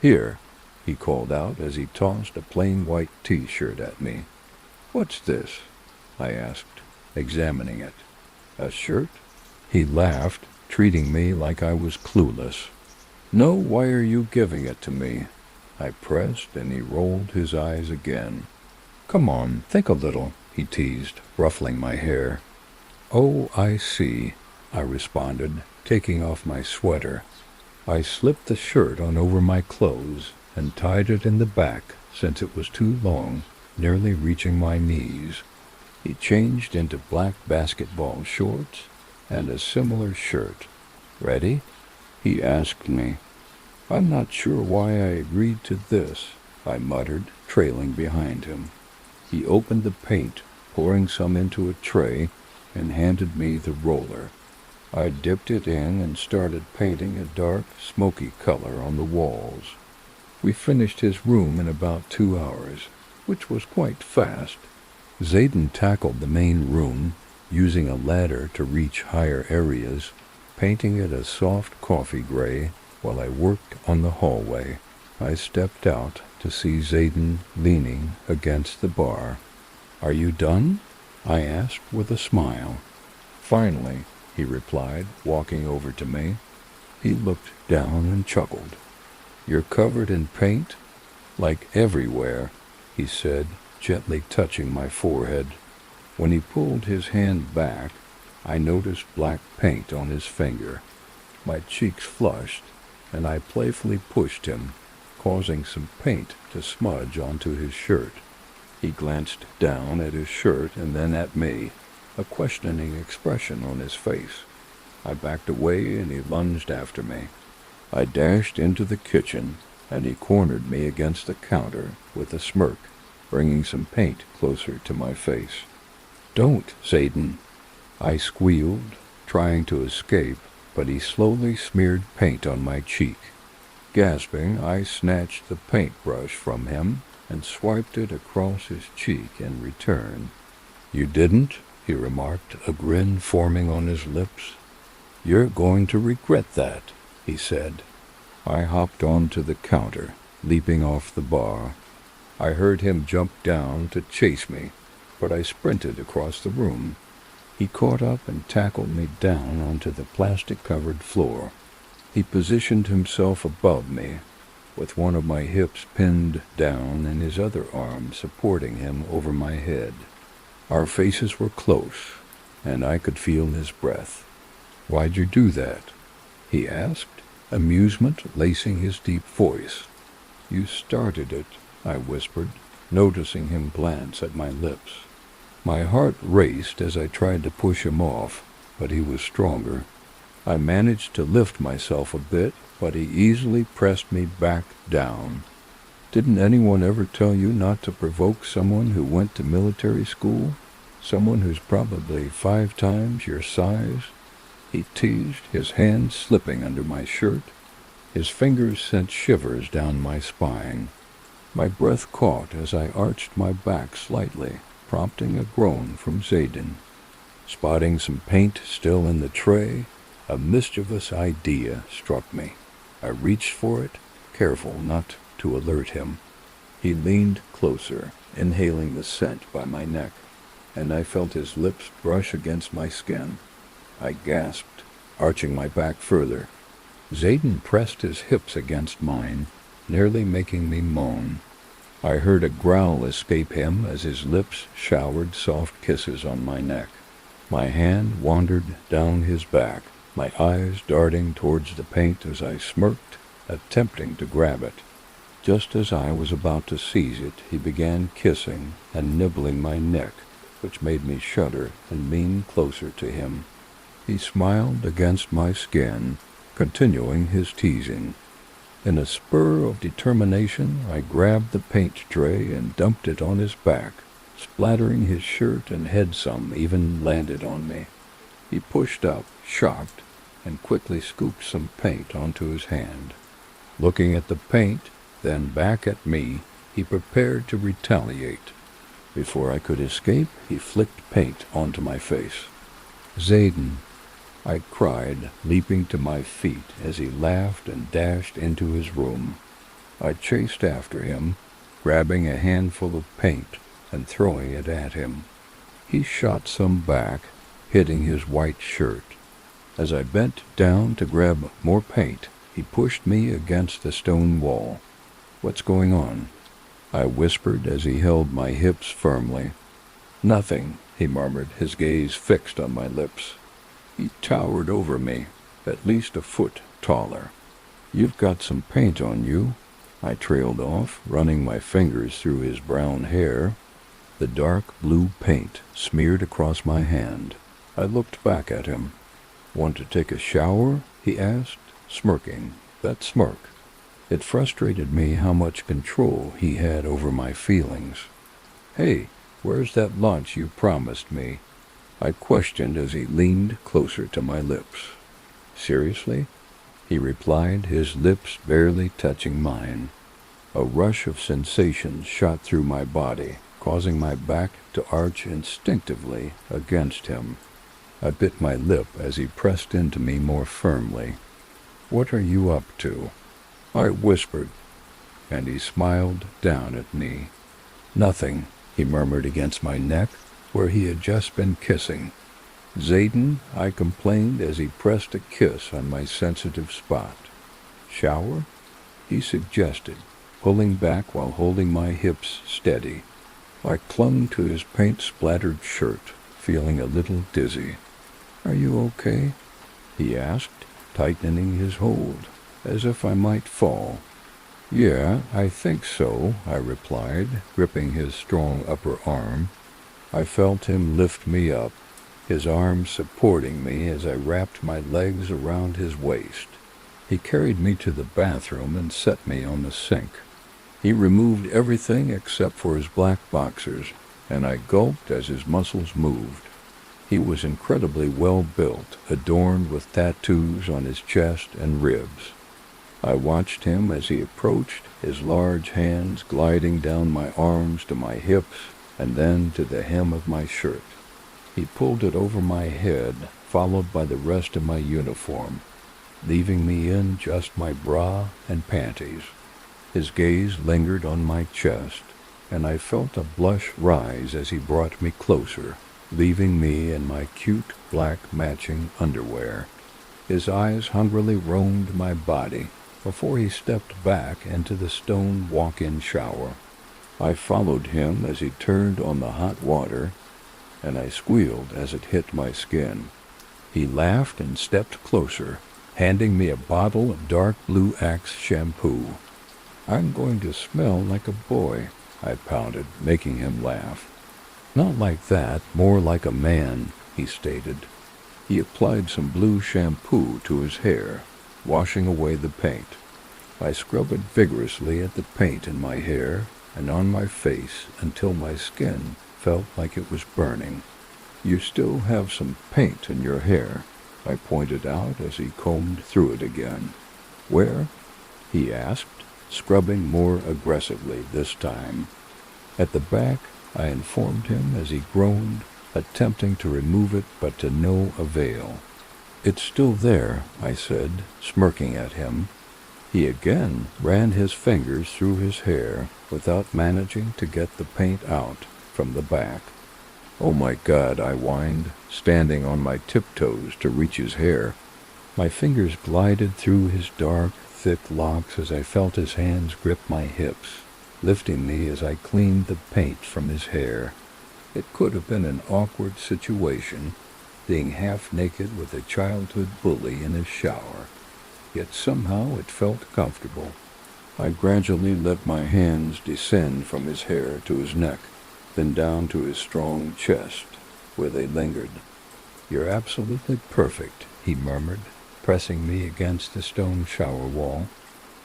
Here, he called out as he tossed a plain white T-shirt at me. What's this? I asked, examining it. A shirt? He laughed, treating me like I was clueless. No, why are you giving it to me? I pressed, and he rolled his eyes again. Come on, think a little, he teased, ruffling my hair. Oh, I see, I responded, taking off my sweater. I slipped the shirt on over my clothes and tied it in the back since it was too long, nearly reaching my knees. He changed into black basketball shorts and a similar shirt. Ready? He asked me. I'm not sure why I agreed to this, I muttered, trailing behind him. He opened the paint, pouring some into a tray, and handed me the roller. I dipped it in and started painting a dark, smoky color on the walls. We finished his room in about 2 hours, which was quite fast. Zayden tackled the main room, using a ladder to reach higher areas, painting it a soft coffee gray while I worked on the hallway. I stepped out to see Zayden leaning against the bar. Are you done? I asked with a smile. Finally, he replied, walking over to me. He looked down and chuckled. You're covered in paint? Like everywhere, he said, gently touching my forehead. When he pulled his hand back, I noticed black paint on his finger. My cheeks flushed, and I playfully pushed him, causing some paint to smudge onto his shirt. He glanced down at his shirt and then at me. a questioning expression on his face. I backed away and he lunged after me. I dashed into the kitchen and he cornered me against the counter with a smirk, bringing some paint closer to my face. "Don't, Zayden!" I squealed, trying to escape, but he slowly smeared paint on my cheek. Gasping, I snatched the paintbrush from him and swiped it across his cheek in return. "You didn't?" he remarked, a grin forming on his lips. "You're going to regret that," he said. I hopped onto the counter, leaping off the bar. I heard him jump down to chase me, but I sprinted across the room. He caught up and tackled me down onto the plastic-covered floor. He positioned himself above me, with one of my hips pinned down and his other arm supporting him over my head. Our faces were close, and I could feel his breath. "Why'd you do that?" he asked, amusement lacing his deep voice. "You started it," I whispered, noticing him glance at my lips. My heart raced as I tried to push him off, but he was stronger. I managed to lift myself a bit, but he easily pressed me back down. "Didn't anyone ever tell you not to provoke someone who went to military school? Someone who's probably 5 times your size?" he teased, his hand slipping under my shirt. His fingers sent shivers down my spine. My breath caught as I arched my back slightly, prompting a groan from Zayden. Spotting some paint still in the tray, a mischievous idea struck me. I reached for it, careful not to alert him. He leaned closer, inhaling the scent by my neck, and I felt his lips brush against my skin. I gasped, arching my back further. Zayden pressed his hips against mine, nearly making me moan. I heard a growl escape him as his lips showered soft kisses on my neck. My hand wandered down his back, my eyes darting towards the paint as I smirked, attempting to grab it. Just as I was about to seize it, he began kissing and nibbling my neck, which made me shudder and lean closer to him. He smiled against my skin, continuing his teasing. In a spur of determination, I grabbed the paint tray and dumped it on his back, splattering his shirt and head. Some even landed on me. He pushed up, shocked, and quickly scooped some paint onto his hand. Looking at the paint, then back at me, he prepared to retaliate. Before I could escape, he flicked paint onto my face. "Zayden," I cried, leaping to my feet as he laughed and dashed into his room. I chased after him, grabbing a handful of paint and throwing it at him. He shot some back, hitting his white shirt. As I bent down to grab more paint, he pushed me against the stone wall. "What's going on?" I whispered as he held my hips firmly. "Nothing," he murmured, his gaze fixed on my lips. He towered over me, at least a foot taller. "You've got some paint on you," I trailed off, running my fingers through his brown hair. The dark blue paint smeared across my hand. I looked back at him. "Want to take a shower?" he asked, smirking. That smirk. It frustrated me how much control he had over my feelings. "Hey, where's that lunch you promised me?" I questioned as he leaned closer to my lips. "Seriously?" he replied, his lips barely touching mine. A rush of sensations shot through my body, causing my back to arch instinctively against him. I bit my lip as he pressed into me more firmly. "What are you up to?" I whispered, and he smiled down at me. "Nothing," he murmured against my neck, where he had just been kissing. "Zayden," I complained as he pressed a kiss on my sensitive spot. "Shower?" he suggested, pulling back while holding my hips steady. I clung to his paint-splattered shirt, feeling a little dizzy. "Are you okay?" he asked, tightening his hold, as if I might fall. "Yeah, I think so," I replied, gripping his strong upper arm. I felt him lift me up, his arms supporting me as I wrapped my legs around his waist. He carried me to the bathroom and set me on the sink. He removed everything except for his black boxers, and I gulped as his muscles moved. He was incredibly well built, adorned with tattoos on his chest and ribs. I watched him as he approached, his large hands gliding down my arms to my hips and then to the hem of my shirt. He pulled it over my head, followed by the rest of my uniform, leaving me in just my bra and panties. His gaze lingered on my chest, and I felt a blush rise as he brought me closer, leaving me in my cute black matching underwear. His eyes hungrily roamed my body before he stepped back into the stone walk-in shower. I followed him as he turned on the hot water, and I squealed as it hit my skin. He laughed and stepped closer, handing me a bottle of dark blue Axe shampoo. "I'm going to smell like a boy," I pouted, making him laugh. "Not like that, more like a man," he stated. He applied some blue shampoo to his hair, washing away the paint. I scrubbed vigorously at the paint in my hair and on my face until my skin felt like it was burning. "You still have some paint in your hair," I pointed out as he combed through it again. "Where?" he asked, scrubbing more aggressively this time. "At the back," I informed him as he groaned, attempting to remove it but to no avail. "It's still there," I said, smirking at him. He again ran his fingers through his hair without managing to get the paint out from the back. "Oh my God," I whined, standing on my tiptoes to reach his hair. My fingers glided through his dark, thick locks as I felt his hands grip my hips, lifting me as I cleaned the paint from his hair. It could have been an awkward situation, being half naked with a childhood bully in his shower, yet somehow it felt comfortable. I gradually let my hands descend from his hair to his neck, then down to his strong chest, where they lingered. "You're absolutely perfect," he murmured, pressing me against the stone shower wall.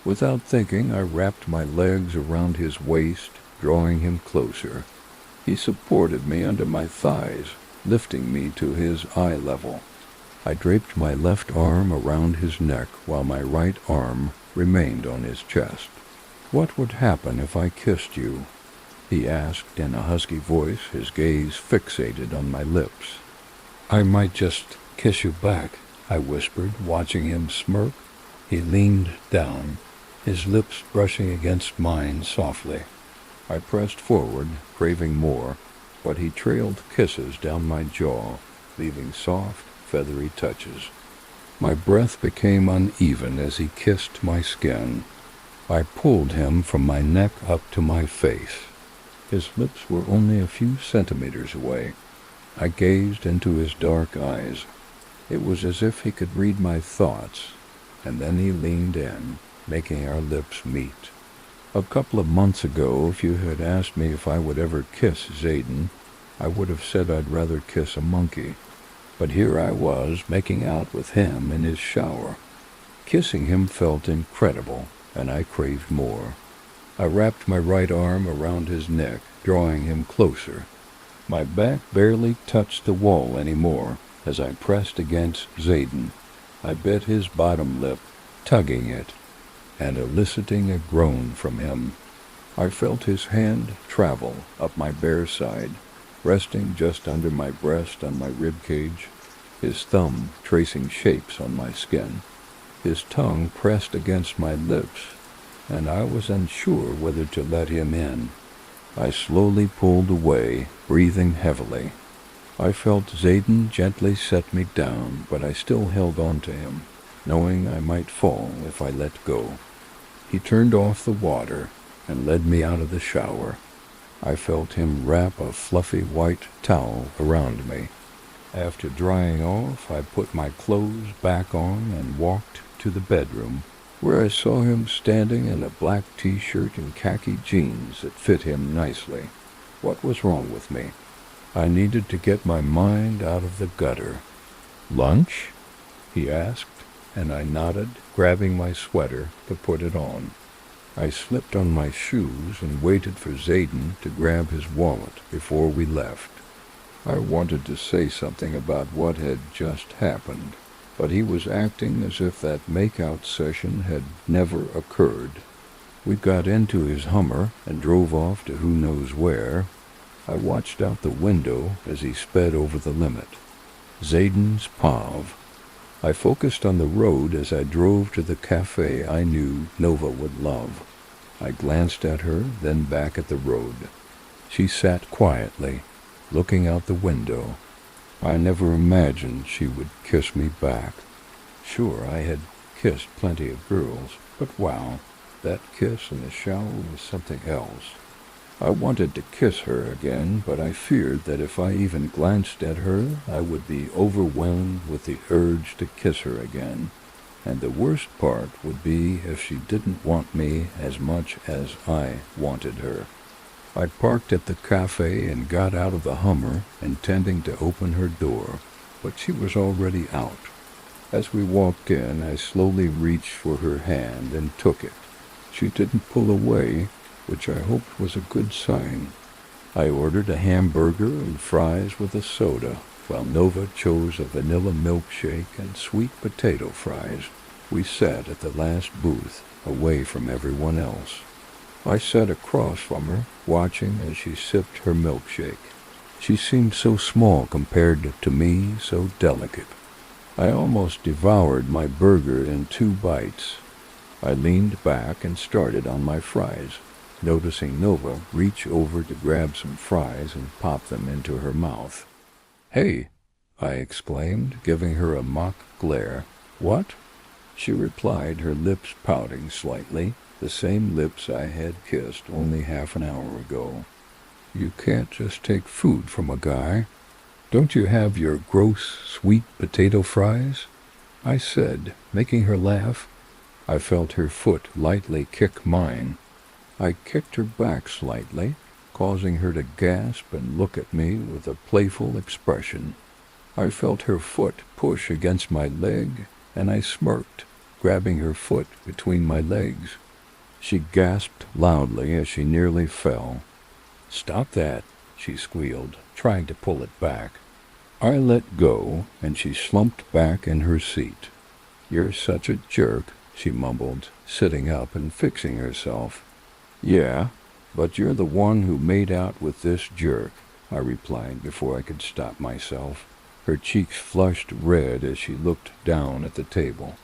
Without thinking, I wrapped my legs around his waist, drawing him closer. He supported me under my thighs, lifting me to his eye level. I draped my left arm around his neck while my right arm remained on his chest. "What would happen if I kissed you?" he asked in a husky voice, his gaze fixated on my lips. "I might just kiss you back," I whispered, watching him smirk. He leaned down, his lips brushing against mine softly. I pressed forward, craving more, but he trailed kisses down my jaw, leaving soft, feathery touches. My breath became uneven as he kissed my skin. I pulled him from my neck up to my face. His lips were only a few centimeters away. I gazed into his dark eyes. It was as if he could read my thoughts, and then he leaned in, making our lips meet. A couple of months ago, if you had asked me if I would ever kiss Zayden, I would have said I'd rather kiss a monkey. But here I was, making out with him in his shower. Kissing him felt incredible, and I craved more. I wrapped my right arm around his neck, drawing him closer. My back barely touched the wall anymore as I pressed against Zayden. I bit his bottom lip, tugging it, and eliciting a groan from him. I felt his hand travel up my bare side, resting just under my breast on my rib cage, his thumb tracing shapes on my skin. His tongue pressed against my lips, and I was unsure whether to let him in. I slowly pulled away, breathing heavily. I felt Zayden gently set me down, but I still held on to him, knowing I might fall if I let go. He turned off the water and led me out of the shower. I felt him wrap a fluffy white towel around me. After drying off, I put my clothes back on and walked to the bedroom, where I saw him standing in a black t-shirt and khaki jeans that fit him nicely. What was wrong with me? I needed to get my mind out of the gutter. "Lunch?" he asked, and I nodded, grabbing my sweater to put it on. I slipped on my shoes and waited for Zayden to grab his wallet before we left. I wanted to say something about what had just happened, but he was acting as if that makeout session had never occurred. We got into his Hummer and drove off to who knows where. I watched out the window as he sped over the limit. Zayden's Pav. I focused on the road as I drove to the cafe I knew Nova would love. I glanced at her, then back at the road. She sat quietly, looking out the window. I never imagined she would kiss me back. Sure, I had kissed plenty of girls, but wow, that kiss in the shower was something else. I wanted to kiss her again, but I feared that if I even glanced at her, I would be overwhelmed with the urge to kiss her again. And the worst part would be if she didn't want me as much as I wanted her. I parked at the cafe and got out of the Hummer, intending to open her door, but she was already out. As we walked in, I slowly reached for her hand and took it. She didn't pull away, which I hoped was a good sign. I ordered a hamburger and fries with a soda, while Nova chose a vanilla milkshake and sweet potato fries. We sat at the last booth, away from everyone else. I sat across from her, watching as she sipped her milkshake. She seemed so small compared to me, so delicate. I almost devoured my burger in 2 bites. I leaned back and started on my fries, noticing Nova reach over to grab some fries and pop them into her mouth. "Hey!" I exclaimed, giving her a mock glare. "What?" She replied, her lips pouting slightly, the same lips I had kissed only half an hour ago. "You can't just take food from a guy. Don't you have your gross sweet potato fries?" I said, making her laugh. I felt her foot lightly kick mine. I kicked her back slightly, causing her to gasp and look at me with a playful expression. I felt her foot push against my leg, and I smirked, grabbing her foot between my legs. She gasped loudly as she nearly fell. "Stop that," she squealed, trying to pull it back. I let go, and she slumped back in her seat. "You're such a jerk," she mumbled, sitting up and fixing herself. "Yeah, but you're the one who made out with this jerk," I replied before I could stop myself. Her cheeks flushed red as she looked down at the table.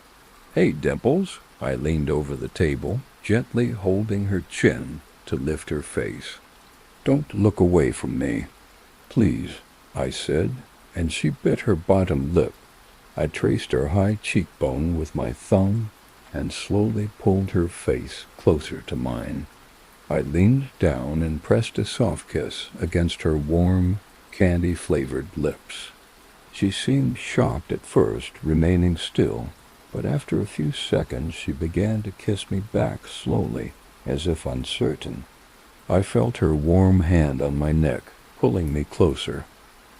"Hey, Dimples!" I leaned over the table, gently holding her chin to lift her face. "Don't look away from me, please," I said, and she bit her bottom lip. I traced her high cheekbone with my thumb and slowly pulled her face closer to mine. I leaned down and pressed a soft kiss against her warm, candy-flavored lips. She seemed shocked at first, remaining still, but after a few seconds she began to kiss me back slowly, as if uncertain. I felt her warm hand on my neck, pulling me closer.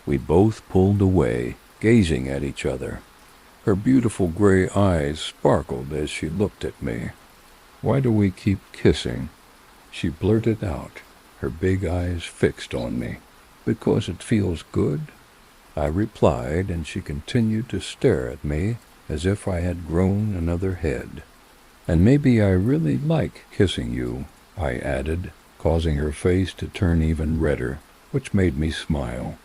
We both pulled away, gazing at each other. Her beautiful gray eyes sparkled as she looked at me. "Why do we keep kissing?" she blurted out, her big eyes fixed on me. "Because it feels good?" I replied, and she continued to stare at me as if I had grown another head. "And maybe I really like kissing you," I added, causing her face to turn even redder, which made me smile.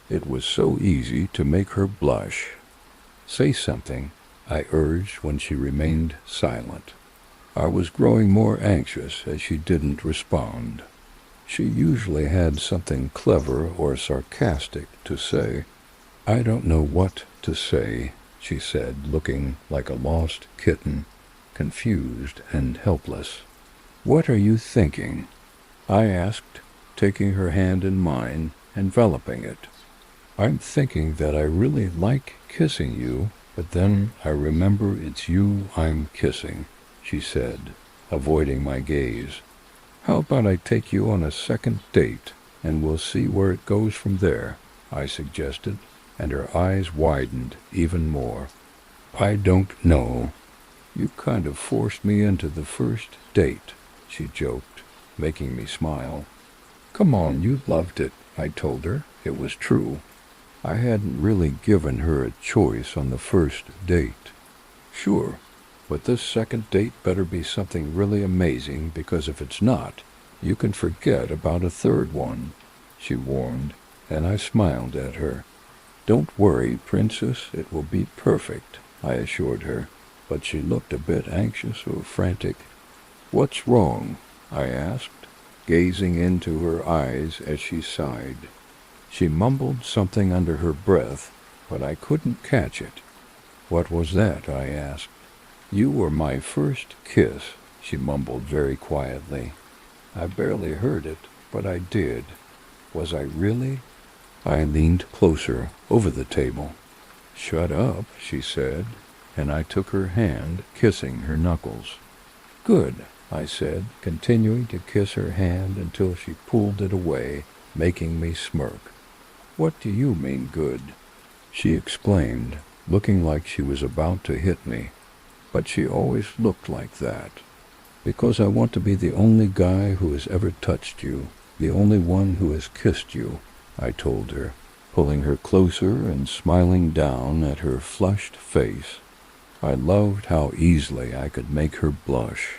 It was so easy to make her blush. "Say something," I urged when she remained silent. I was growing more anxious as she didn't respond. She usually had something clever or sarcastic to say. "I don't know what to say," she said, looking like a lost kitten, confused and helpless. "What are you thinking?" I asked, taking her hand in mine, enveloping it. "I'm thinking that I really like kissing you, but then I remember it's you I'm kissing," she said, avoiding my gaze. "How about I take you on a second date, and we'll see where it goes from there," I suggested, and her eyes widened even more. "I don't know. You kind of forced me into the first date," she joked, making me smile. "Come on, you loved it," I told her. It was true. I hadn't really given her a choice on the first date. "Sure, but this second date better be something really amazing, because if it's not, you can forget about a third one," she warned, and I smiled at her. "Don't worry, Princess, it will be perfect," I assured her, but she looked a bit anxious or frantic. "What's wrong?" I asked, gazing into her eyes as she sighed. She mumbled something under her breath, but I couldn't catch it. "What was that?" I asked. "You were my first kiss," she mumbled very quietly. I barely heard it, but I did. Was I really? I leaned closer, over the table. "Shut up," she said, and I took her hand, kissing her knuckles. "Good," I said, continuing to kiss her hand until she pulled it away, making me smirk. "What do you mean, good?" she exclaimed, looking like she was about to hit me. But she always looked like that. "Because I want to be the only guy who has ever touched you, the only one who has kissed you," I told her, pulling her closer and smiling down at her flushed face. I loved how easily I could make her blush.